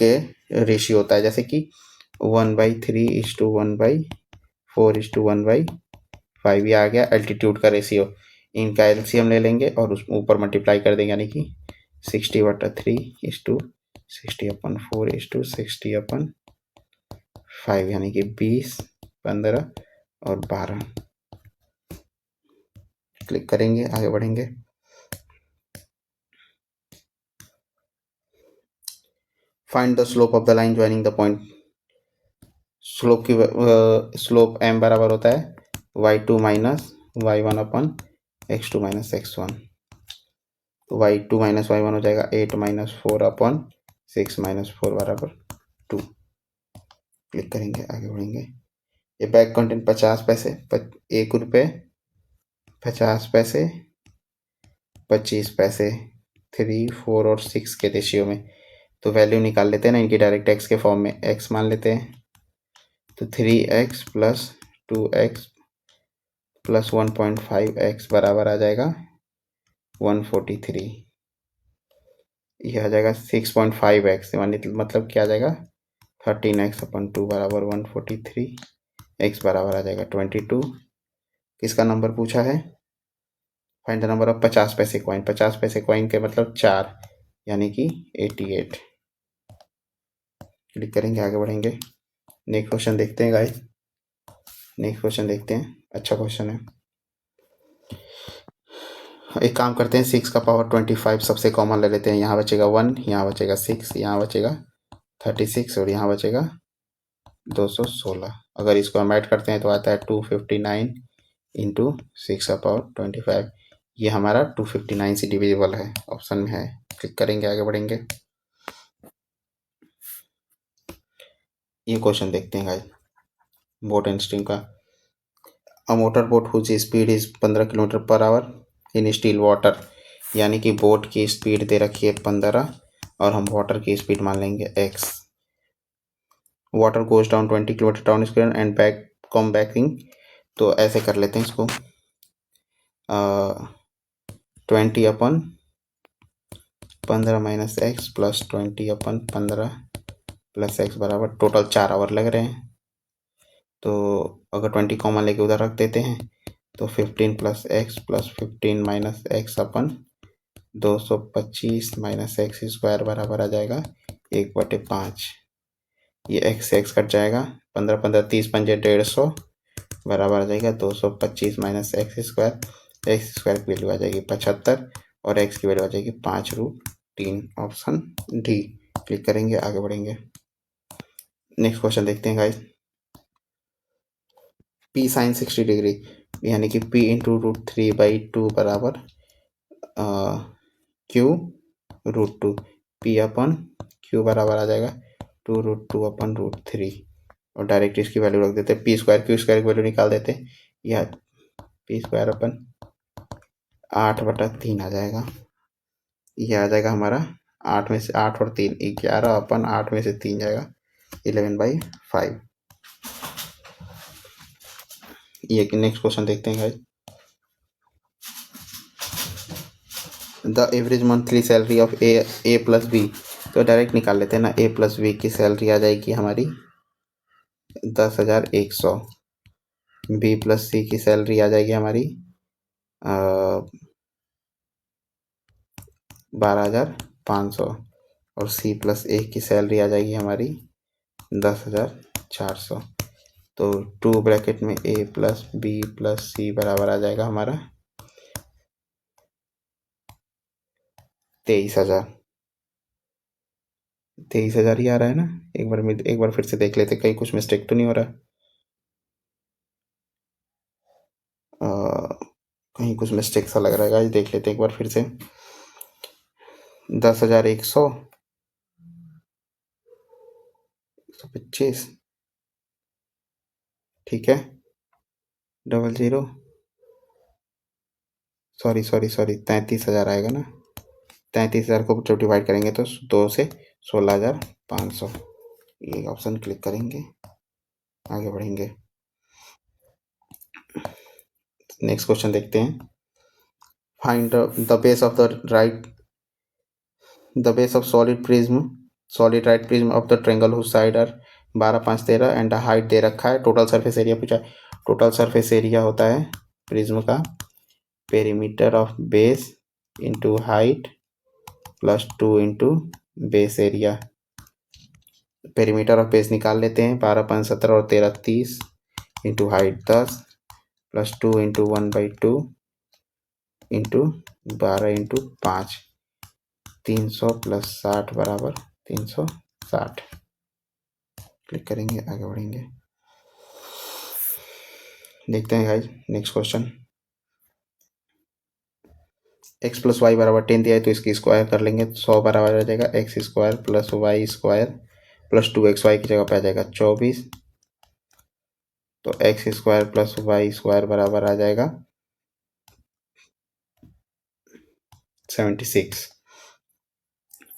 के रेशियो होता है। जैसे कि 1/3:1/4:1/5, ये आ गया एल्टीट्यूड का रेशियो। इनका एलसीएम ले लेंगे और उस ऊपर मल्टीप्लाई कर देंगे, यानी कि 60/3:60/4:60/5, यानी कि 20 15 और 12। क्लिक करेंगे, आगे बढ़ेंगे। Find the slope of the line joining the point. Slope m बराबर होता है y2 माइनस y1 अपन x2 माइनस x1। तो y2 माइनस y1 हो जाएगा 8 माइनस 4 अपन 6 माइनस 4 बराबर 2। क्लिक करेंगे, आगे बढ़ेंगे। ये बैग कंटेंट 50 पैसे, 1 रुपये 50 पैसे 25 पैसे 3 4 और 6 के रेशियो में। तो वैल्यू निकाल लेते हैं ना इनकी डायरेक्ट x के फॉर्म में। x मान लेते हैं, तो 3x plus 2x plus 1.5x बराबर आ जाएगा 143। यह आ जाएगा 6.5x, मतलब क्या आ जाएगा 13x अपन 2 बराबर 143, x बराबर आ जाएगा 22। किसका नंबर पूछा है? फाइंड द नंबर ऑफ 50 पैसे कॉइन। 50 पैसे कॉइन के मतलब 4, यानी कि 88। क्लिक करेंगे, आगे बढ़ेंगे। नेक्स्ट क्वेश्चन देखते हैं गाइस। नेक्स्ट क्वेश्चन देखते हैं, अच्छा क्वेश्चन है। एक काम करते हैं, 6 का पावर 25 सबसे कॉमन ले लेते हैं। यहाँ बचेगा 1, यहाँ बचेगा 6, यहाँ बचेगा 36 और यहाँ बचेगा 216। अगर इसको हम ऐड करते हैं तो आता है 259 इंटू 6 का पावर 25। ये हमारा 259 से डिविजिबल है, ऑप्शन में है। क्लिक करेंगे, आगे बढ़ेंगे। ये क्वेश्चन देखते हैं गाइस, बोट एंड स्ट्रिंग का। A motor boat whose speed is 15 kilometre per hour in still water, यानी कि बोट की स्पीड दे रखी है 15 और हम वाटर की स्पीड मान लेंगे x। Water goes down 20 kilometre down stream and back come banking. तो ऐसे कर लेते हैं इसको, 20/15 minus x plus 20/15 plus x बराबर टोटल 4 आवर लग रहे हैं। तो अगर 20 कॉमन लेके उधर रख देते हैं तो 15 plus x plus 15 minus x upon 225 minus x square बराबर आ जाएगा 1/5। ये एक्स एक्स कट जाएगा, 15 15 30 पंजे 150 बराबर आ जाएगा 225 minus x square. X square की वैल्यू आ जाएगी 75 और एक्स की वैल्यू आ जाएगी 5√3, ऑप्शन डी। क्लिक करेंगे, आगे बढ़ेंगे। नेक्स्ट क्वेश्चन देखते हैं गाइस। पी साइन 60 डिग्री, यानी कि p इंटू √3/2 बराबर Q√2। p अपन Q बराबर आ जाएगा 2√2/√3 और डायरेक्ट इसकी वैल्यू रख देते हैं। पी स्क्वायर Q स्क्वायर की वैल्यू निकाल देते हैं। यह p स्क्वायर अपन 8/3 आ जाएगा। ये आ जाएगा हमारा 8 में से 8 और 3 11 अपन 8 में से 3 जाएगा 11/5। ये नेक्स्ट क्वेश्चन देखते हैं guys. The average monthly salary of A plus B, तो डायरेक्ट निकाल लेते हैं ना। ए प्लस बी की सैलरी आ जाएगी हमारी 10,100। बी प्लस सी की सैलरी आ जाएगी हमारी 12,500। और सी प्लस ए की सैलरी आ जाएगी हमारी 10,400। तो 2 ब्रैकेट में ए प्लस बी प्लस सी बराबर आ जाएगा हमारा 23,000। 23,000 ही आ रहा है ना। एक बार फिर से देख लेते, कहीं कुछ मिस्टेक तो नहीं हो रहा। कहीं कुछ मिस्टेक सा लग रहा है गाइस, देख लेते हैं एक बार फिर से। 10,100 125, ठीक है। 00 सॉरी 33,000 आएगा ना। 33,000 को जब डिवाइड करेंगे तो 2 से 16,500। ये ऑप्शन क्लिक करेंगे, आगे बढ़ेंगे। नेक्स्ट क्वेश्चन देखते हैं। Find the base of the base of solid right prism of the triangle whose side are 12, 5, 13 and height दे रखा है। टोटल सरफेस एरिया पूछा है। टोटल सरफेस एरिया होता है प्रिज्म का perimeter of base into height plus 2 into base area. Perimeter of base निकाल लेते हैं। 12, 5, 17 और 13 30 into height 10 plus 2 into 1/2 into 12 into 5 300 plus 60 बराबर 360। क्लिक करेंगे, आगे बढ़ेंगे। देखते हैं guys next question. x plus y बराबर 10 दिया है तो इसकी स्क्वायर कर लेंगे। 100 बराबर आ जाएगा x square plus y square plus 2xy की जगह पे आ जाएगा 24। तो x square plus y square बराबर आ जाएगा 76।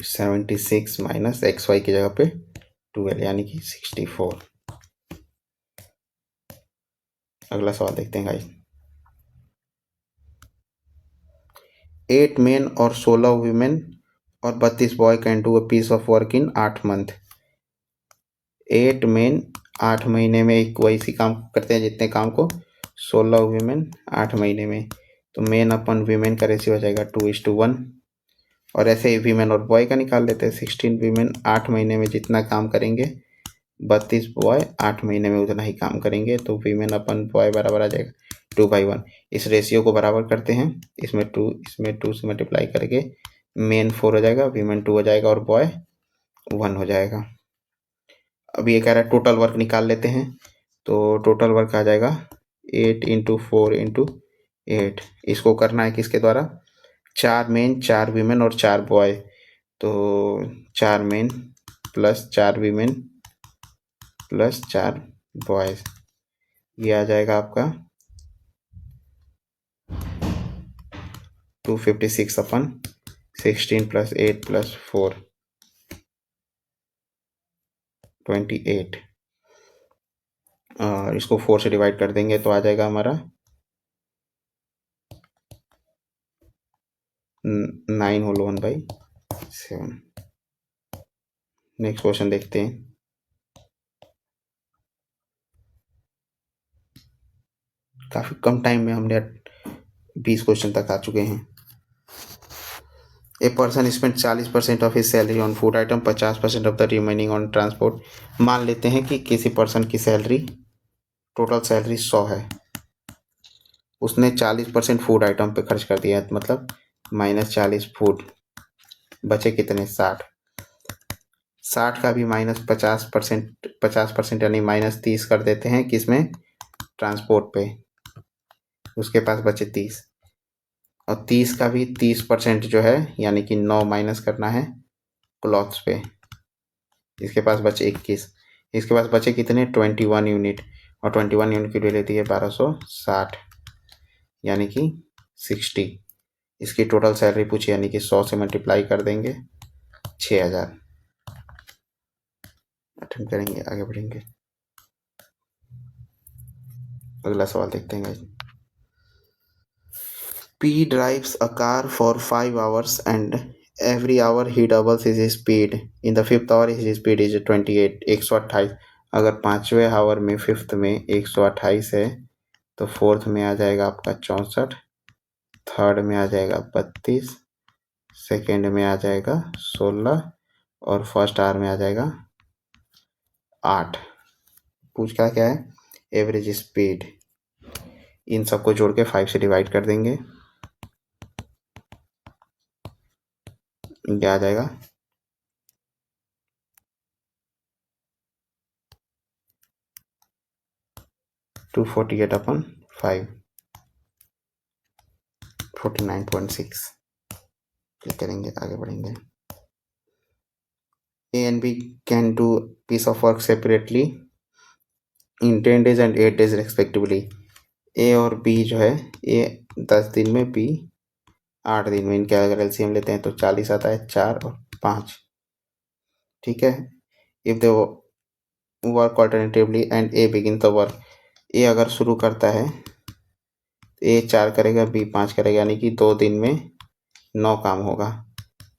76 माइनस xy की जगह पे 12 यानी कि 64। अगला सवाल देखते हैं गाइस। 8 मेन और 16 वीमेन और 32 boy can do a piece of work in 8 month. 8 men 8 महीने में एक वैसी काम करते हैं जितने काम को 16 वीमेन 8 महीने में। तो मेन अपन वीमेन का रेशियो हो जाएगा 2:1। और ऐसे ही वीमेन और बॉय का निकाल लेते हैं। 16 वीमेन 8 महीने में जितना काम करेंगे 32 बॉय 8 महीने में उतना ही काम करेंगे। तो वीमेन अपन बॉय बराबर आ जाएगा 2/1। इस रेशियो को बराबर करते हैं। इसमें 2 से मल्टीप्लाई करके मेन 4 हो जाएगा, वीमेन 2 हो जाएगा और बॉय 1 हो जाएगा। अब ये कह रहा है टोटल वर्क निकाल लेते हैं। तो टोटल वर्क आ जाएगा 8 इंटू 4 इंटू 8। इसको करना है किसके द्वारा? 4 मेन 4 वीमेन और 4 बॉय। तो 4 main plus 4 women plus 4 boys, ये आ जाएगा आपका 256/16 प्लस 8 प्लस 4 28। और इसको 4 से डिवाइड कर देंगे तो आ जाएगा हमारा 9 होल 1/7। नेक्स्ट क्वेश्चन देखते हैं। काफी कम टाइम में हमने 20 क्वेश्चन तक आ चुके हैं। A person spend 40% of his salary on food item, 50% of the remaining on transport. मान लेते हैं कि किसी पर्सन की सैलरी टोटल सैलरी 100 है, उसने 40% फूड आइटम पे खर्च कर दिया है, मतलब -40 फूड, बचे कितने? 60। 60 का भी -50% यानी -30 कर देते हैं किसमें? ट्रांसपोर्ट पे। उसके पास बचे 30। और 30 का भी 30% जो है यानी कि 9 माइनस करना है क्लॉथ्स पे। इसके पास बचे 21। इसके पास बचे कितने? 21 यूनिट। और 21 यूनिट की वैल्यू लेती है 1260 यानी कि 60। इसकी टोटल सैलरी पूछी, यानी कि 100 से मल्टीप्लाई कर देंगे 6000। अटेम्प्ट करेंगे, आगे बढ़ेंगे। अगला सवाल देखते हैं guys. P drives a car for 5 hours and every hour he doubles his speed. In the fifth hour his speed is 28, 128। अगर पांचवें आवर में, फिफ्थ में 128 है तो फोर्थ में आ जाएगा आपका 64, थर्ड में आ जाएगा 32, सेकेंड में आ जाएगा 16 और फर्स्ट आवर में आ जाएगा 8। पूछ क्या है? Average speed. इन सबको जोड़ के 5 से डिवाइड कर देंगे, क्या आ जाएगा? 248 अपन 5, 49.6। क्लिक करेंगे, आगे बढ़ेंगे। A and B can do piece of work separately in 10 days and 8 days respectively। A और B जो है, A 10 दिन में, B 8 दिन में। इनके अगर एलसीएम लेते हैं तो 40 आता है, 4 और 5। ठीक है। If they work alternatively and A begin the work, ए अगर शुरू करता है, ए 4 करेगा, बी 5 करेगा, यानी कि 2 दिन में 9 काम होगा।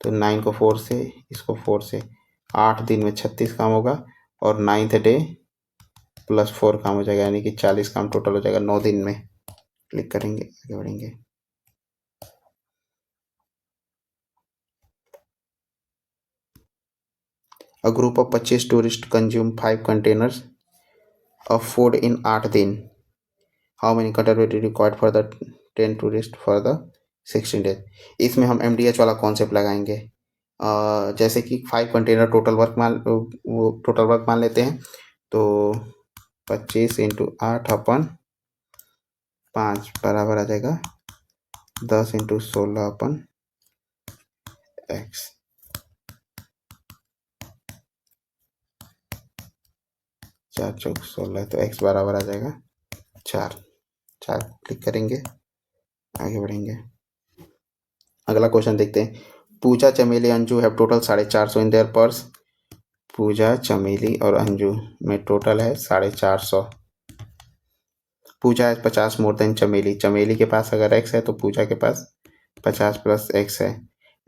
तो 9 को 4 से, इसको 4 से, 8 दिन में 36 काम होगा और 9th डे प्लस 4 काम हो जाएगा, यानी कि 40 काम टोटल हो जाएगा 9 दिन में। क्लिक करेंगे, आगे बढ़ेंगे। A group of 25 tourists consume 5 containers of food in 8 दिन। How many containers will be required for the 10 tourists for the 16 days? इसमें हम MDH वाला कॉन्सेप्ट लगाएंगे। जैसे कि 5 कंटेनर टोटल वर्क मान लेते हैं, तो 25 × 8 अपन 5 बराबर आ जाएगा 10 × 16 अपन x। 4 × 16, तो x बराबर आ जाएगा 4। क्लिक करेंगे, आगे बढ़ेंगे। अगला क्वेश्चन देखते हैं। पूजा, चमेली, Anju have total 450 in their purse. पूजा, चमेली और अंजू में टोटल है 450। पूजा है 50 मोर देन चमेली। चमेली के पास अगर x है तो पूजा के पास 50 प्लस x है।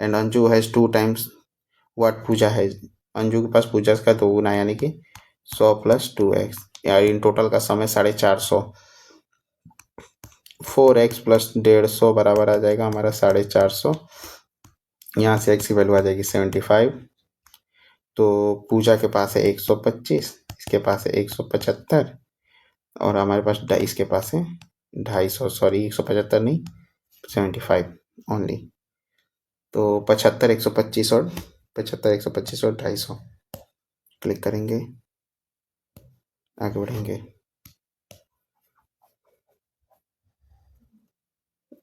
And Anju has 2 times what पूजा है। अंजू के पास पूजा का 2 गुना, यानी कि 100 प्लस 2x, यार इन टोटल का समय 450। 4x प्लस 150 बराबर आ जाएगा हमारा 450। यहाँ से x की वैल्यू आ जाएगी 75। तो पूजा के पास है 125, इसके पास है 175 और हमारे पास इसके पास है 250, सॉरी 175 नहीं, 75 ओनली। तो 75, 125 और 75, 125 और 250। क्लिक करेंगे, आगे बढ़ेंगे।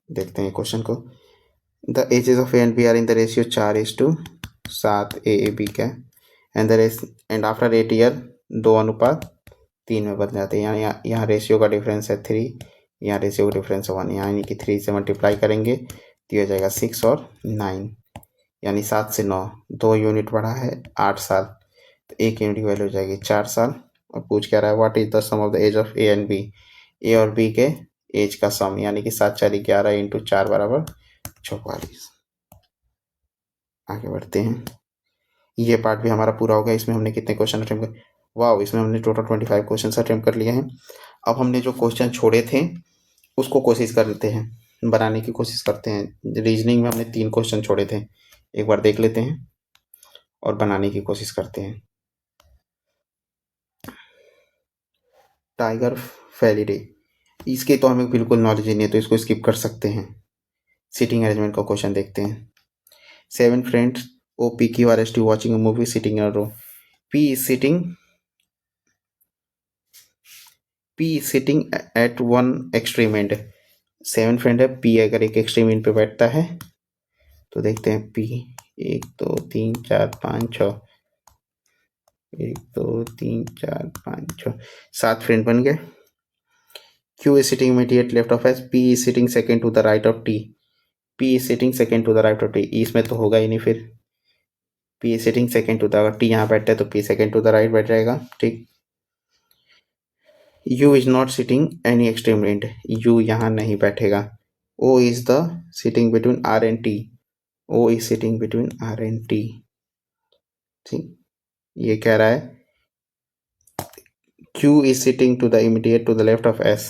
देखते हैं क्वेश्चन को। The ages of A and B are in the ratio 4:7 A B का, एंड आफ्टर 8 ईयर 2:3 में बदल जाते हैं। यहाँ रेशियो का डिफरेंस है 3, यहाँ रेशियो का डिफरेंस है 1, यानी कि 3 से मल्टीप्लाई करेंगे तो हो जाएगा 6 और 9, यानी 7 से 9, 2 यूनिट बढ़ा है 8 साल, तो 1 यूनिट की वैल्यू हो जाएगी 4 साल। और पूछ क्या रहा है, what is the some of the age of A and B. ए और बी के एज का सम, यानी कि 7 4 11 × 4 बराबर 44। आगे बढ़ते हैं। ये पार्ट भी हमारा पूरा हो गया। इसमें हमने कितने क्वेश्चन अटेम्प्ट कर, वाह, इसमें हमने टोटल 25 क्वेश्चन अटेम्प्ट कर लिए हैं। अब हमने जो क्वेश्चन छोड़े थे उसको कोशिश कर लेते हैं, बनाने की कोशिश करते हैं। रीजनिंग में हमने 3 क्वेश्चन छोड़े थे, एक बार देख लेते हैं और बनाने की कोशिश करते हैं। टाइगर फेलिडे, इसके तो हमें बिल्कुल नॉलेज ही नहीं है, तो इसको स्किप कर सकते हैं। सीटिंग अरेंजमेंट का क्वेश्चन देखते हैं। 7 friends O P Q R S T watching a movie sitting in a row. P is sitting at one extreme end. 7 friend है, P अगर एक एक्सट्रीम एंड पे बैठता है तो देखते हैं P 1 2 3 4 5 6, 1 2 3 4 5 6, 7 फ्रेंड बन गए। Q is sitting immediate left of S, P is sitting second to the right of T। P is sitting second to the right of T, इसमें तो होगा ही नहीं फिर। P is sitting second to the, अगर T यहाँ बैठता है तो P second to the right बैठ जाएगा, ठीक। U is not sitting any extreme end, U यहाँ नहीं बैठेगा। O is the sitting between R and T, O is sitting between R and T, ठीक। ये कह रहा है Q is sitting to the immediate to the left of S,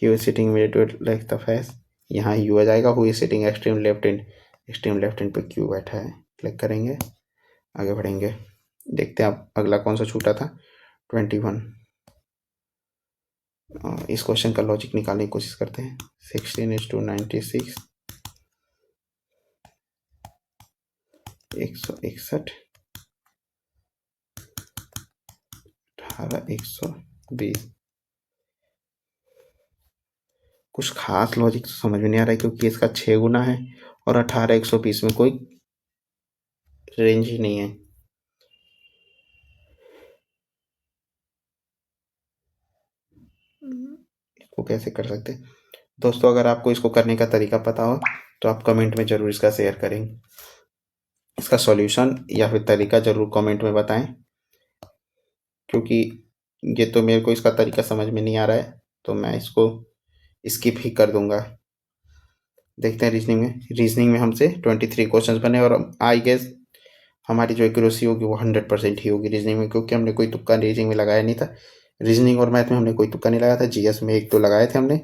Q is sitting immediate to the left of S, यहाँ U आ जाएगा। Who is sitting extreme left end, extreme left end पे Q बैठा है। Click करेंगे, आगे बढ़ेंगे, देखते हैं अब अगला कौन सा छूटा था। 21। इस क्वेश्चन का लॉजिक निकालने की कोशिश करते हैं। 16:96, 161, 18, 120। कुछ खास लॉजिक तो समझ में नहीं आ रहा है, क्योंकि इसका 6 गुना है और 18 120 में कोई रेंज ही नहीं है। इसको कैसे कर सकते हैं दोस्तों? अगर आपको इसको करने का तरीका पता हो तो आप कमेंट में ज़रूर इसका शेयर करें। इसका सॉल्यूशन या फिर तरीका ज़रूर कमेंट में बताएं, क्योंकि ये तो मेरे को इसका तरीका समझ में नहीं आ रहा है, तो मैं इसको स्किप ही कर दूंगा। देखते हैं रीजनिंग में हमसे 23 क्वेश्चंस बने, और आई गेस हमारी जो एक्यूरेसी होगी वो 100% ही होगी रीजनिंग में, क्योंकि हमने कोई तुक्का रीजनिंग में लगाया नहीं था। रीजनिंग और मैथ में हमने कोई तुक्का नहीं लगाया था। जीएस में एक तो लगाए थे हमने।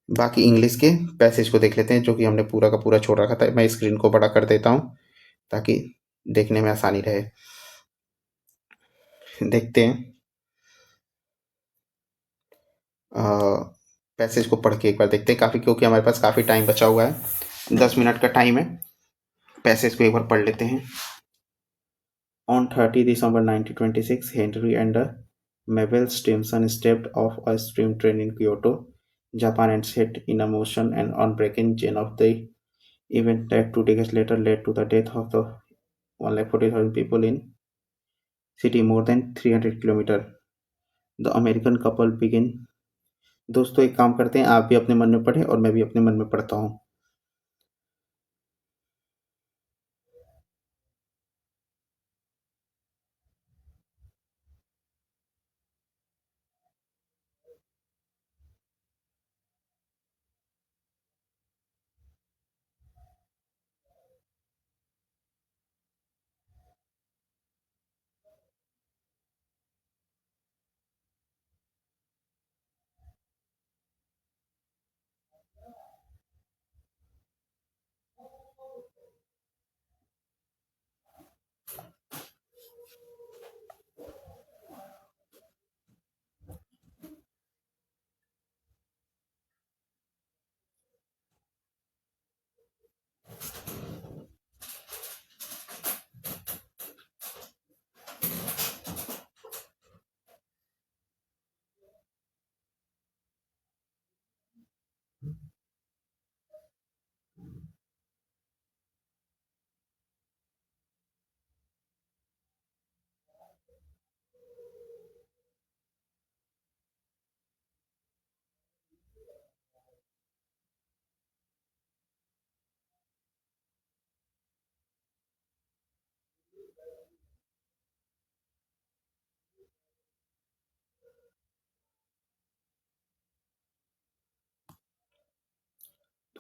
बाकी इंग्लिश के पैसेज को देख लेते हैं, जो कि हमने पूरा का पूरा छोड़ रखा था। मैं स्क्रीन को बड़ा कर देता हूँ ताकि देखने में आसानी रहे। देखते हैं, पैसेज को पढ़ के एक बार देखते हैं काफ़ी, क्योंकि हमारे पास काफ़ी टाइम बचा हुआ है, 10 मिनट का टाइम है। पैसेज को एक बार पढ़ लेते हैं। On 30 December 1926, Henry and Mabel Stimson stepped off a steam train in Kyoto, Japan, and set in a motion an unbreaking chain of the event that 2 decades later led to the death of the 140,000 people in city more than 300 kilometers. The American couple begin. दोस्तों एक काम करते हैं, आप भी अपने मन में पढ़ें और मैं भी अपने मन में पढ़ता हूँ।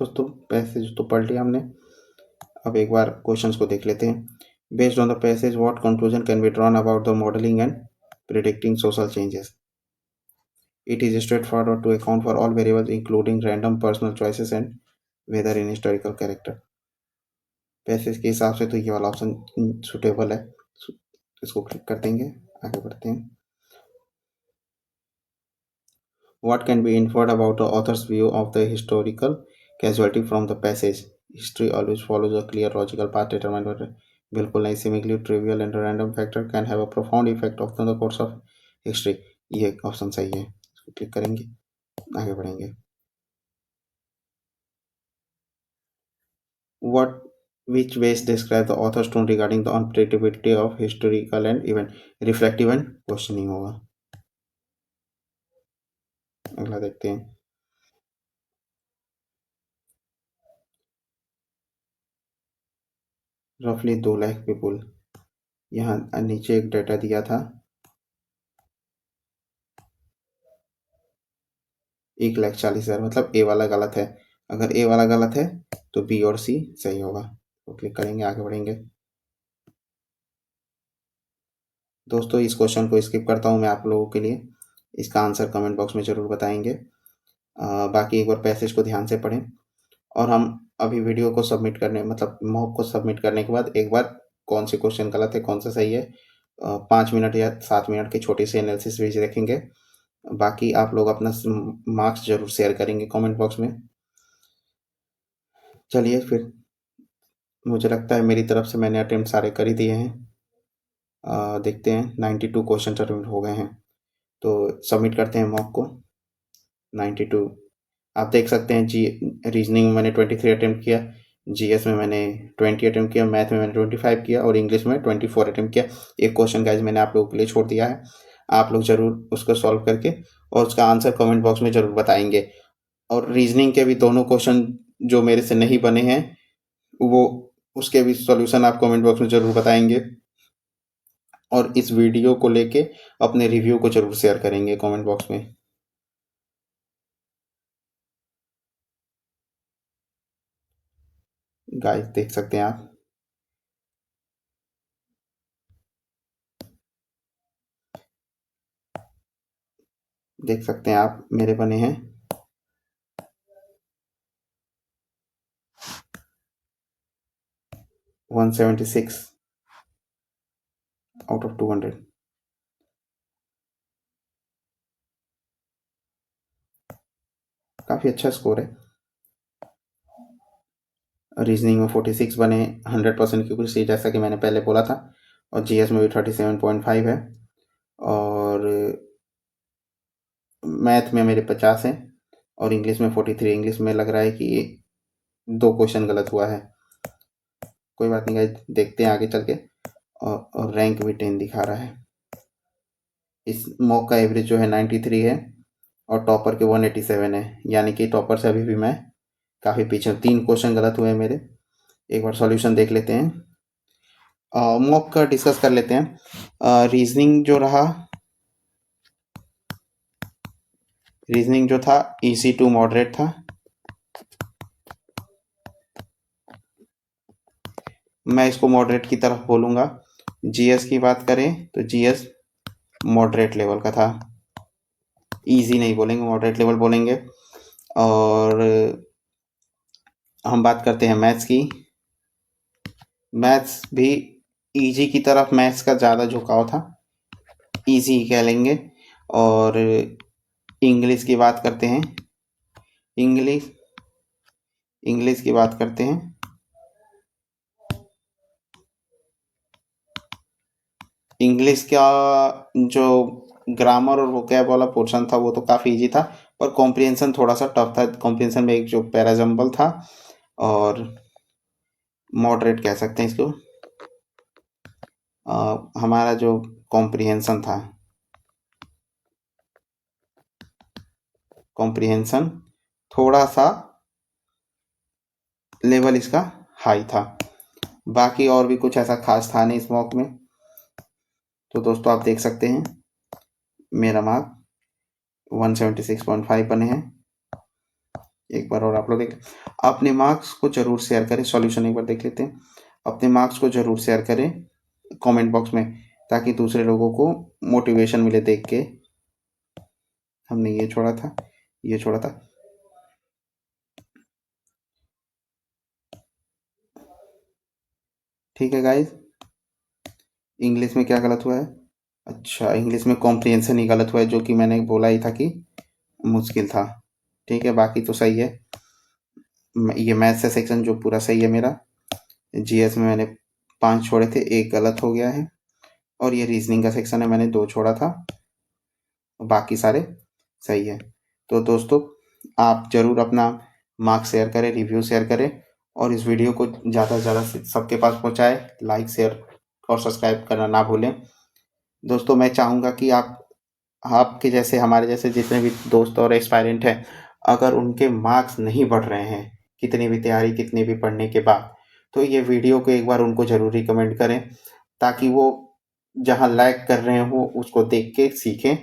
दोस्तों पैसेज तो पढ़ लिया हमने, अब एक बार क्वेश्चंस को देख लेते हैं। Based on the passage what conclusion can be drawn about the modelling and predicting social changes? It is straightforward to account for all variables including random personal choices and whether in historical character. Passage के हिसाब से तो ये वाला option suitable है, इसको click कर देंगे, आगे बढ़ते हैं। What can be inferred about the author's view of the historical casualty from the passage? History always follows a clear logical path determined by बिल्कुल नहीं, seemingly trivial and random factor can have a profound effect on the course of history. ये option सही है, इसको click करेंगे, आगे बढ़ेंगे। What which ways describe the author's tone regarding the unpredictability of historical and event? Reflective and questioning होगा। अगला देखते हैं। रफली 2 लाख पीपुल। यहाँ नीचे एक डाटा दिया था 1,40,000, मतलब ए वाला गलत है। अगर ए वाला गलत है तो बी और सी सही होगा। तो क्लिक करेंगे, आगे बढ़ेंगे। दोस्तों इस क्वेश्चन को स्किप करता हूँ मैं आप लोगों के लिए, इसका आंसर कमेंट बॉक्स में ज़रूर बताएंगे। बाकी एक बार पैसेज को ध्यान से पढ़ें, और हम अभी वीडियो को सबमिट करने, मतलब मॉक को सबमिट करने के बाद एक बार कौन से क्वेश्चन गलत है कौन सा सही है, 5 मिनट या 7 मिनट के छोटे से एनालिसिस वीडियो देखेंगे। बाकी आप लोग अपना मार्क्स जरूर शेयर करेंगे कमेंट बॉक्स में। चलिए फिर, मुझे लगता है मेरी तरफ से मैंने अटेम्प्ट सारे कर ही दिए हैं। देखते हैं, 92 क्वेश्चन अटेम्प्ट हो गए हैं, तो सबमिट करते हैं मॉक को। 92 आप देख सकते हैं। रीजनिंग में मैंने 23 अटेम्प्ट किया, जीएस में मैंने 20 अटेम्प्ट किया, मैथ में मैंने 25 किया, और इंग्लिश में 24 अटेम्प्ट किया। एक क्वेश्चन गाइज मैंने आप लोगों के लिए छोड़ दिया है, आप लोग जरूर उसको सॉल्व करके और उसका आंसर कमेंट बॉक्स में जरूर बताएंगे। और रीजनिंग के भी दोनों क्वेश्चन जो मेरे से नहीं बने हैं, वो उसके भी सॉल्यूशन आप कमेंट बॉक्स में जरूर बताएंगे, और इस वीडियो को लेके अपने रिव्यू को जरूर शेयर करेंगे कमेंट बॉक्स में। गाइस देख सकते हैं आप, देख सकते हैं आप, मेरे बने हैं 176 आउट ऑफ 200। काफ़ी अच्छा स्कोर है। रीजनिंग में 46 बने, 100% की कुछ, जैसा कि मैंने पहले बोला था। और जीएस में भी 37.5 है, और मैथ में मेरे 50 हैं, और इंग्लिश में 43। इंग्लिश में लग रहा है कि 2 क्वेश्चन गलत हुआ है, कोई बात नहीं गाइस, देखते हैं आगे चल के। और रैंक भी 10 दिखा रहा है। इस मॉक का एवरेज जो है 93 है, और टॉपर के 187 है, यानी कि टॉपर से अभी भी मैं काफ़ी पीछे हूँ। 3 क्वेश्चन गलत हुए हैं मेरे। एक बार सॉल्यूशन देख लेते हैं, मॉक का डिस्कस कर लेते हैं। रीजनिंग जो था इजी टू मॉडरेट था। मैं इसको मॉडरेट की तरफ बोलूँगा। जीएस की बात करें तो जीएस मॉडरेट लेवल का था, इजी नहीं बोलेंगे, मॉडरेट लेवल बोलेंगे। और हम बात करते हैं मैथ्स की। मैथ्स भी इजी की तरफ, मैथ्स का ज़्यादा झुकाव था, इजी कह लेंगे। और इंग्लिश की बात करते हैं, इंग्लिश की बात करते हैं, इंग्लिश का जो ग्रामर और वोकैब वाला पोर्शन था वो तो काफ़ी इजी था, पर कॉम्प्रिहेंशन थोड़ा सा टफ था। कॉम्प्रिहेंशन में एक जो पैराजम्बल था, और मॉडरेट कह सकते हैं इसको। हमारा जो कॉम्प्रिहेंशन था, कॉम्प्रिहेंशन थोड़ा सा लेवल इसका हाई था। बाकी और भी कुछ ऐसा खास था नहीं इस मॉक में। तो दोस्तों आप देख सकते हैं मेरा मार्क 176.5 बने हैं। एक बार और आप लोग देख, अपने मार्क्स को जरूर शेयर करें। सॉल्यूशन एक बार देख लेते हैं। अपने मार्क्स को जरूर शेयर करें कमेंट बॉक्स में, ताकि दूसरे लोगों को मोटिवेशन मिले देख के। हमने ये छोड़ा था, ये छोड़ा था। ठीक है गाइस, इंग्लिश में क्या गलत हुआ है? अच्छा, इंग्लिश में कॉम्प्रिहेंशन ही गलत हुआ है, जो कि मैंने बोला ही था कि मुश्किल था। ठीक है, बाकी तो सही है। ये मैथ्स का सेक्शन जो पूरा सही है मेरा। जीएस में मैंने 5 छोड़े थे, 1 गलत हो गया है। और ये रीजनिंग का सेक्शन है, मैंने 2 छोड़ा था, बाकी सारे सही है। तो दोस्तों आप ज़रूर अपना मार्क्स शेयर करें, रिव्यू शेयर करें, और इस वीडियो को ज़्यादा से ज़्यादा सबके पास पहुँचाएं। लाइक, शेयर और सब्सक्राइब करना ना भूलें। दोस्तों मैं चाहूँगा कि आपके जैसे, हमारे जैसे जितने भी दोस्त और एस्पायरेंट हैं, अगर उनके मार्क्स नहीं बढ़ रहे हैं कितनी भी तैयारी, कितनी भी पढ़ने के बाद, तो ये वीडियो को एक बार उनको ज़रूर रिकमेंड करें, ताकि वो जहाँ लैग कर रहे हैं वो उसको देख के सीखें।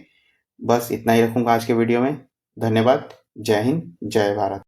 बस इतना ही रखूँगा आज के वीडियो में। धन्यवाद। जय हिंद, जय भारत।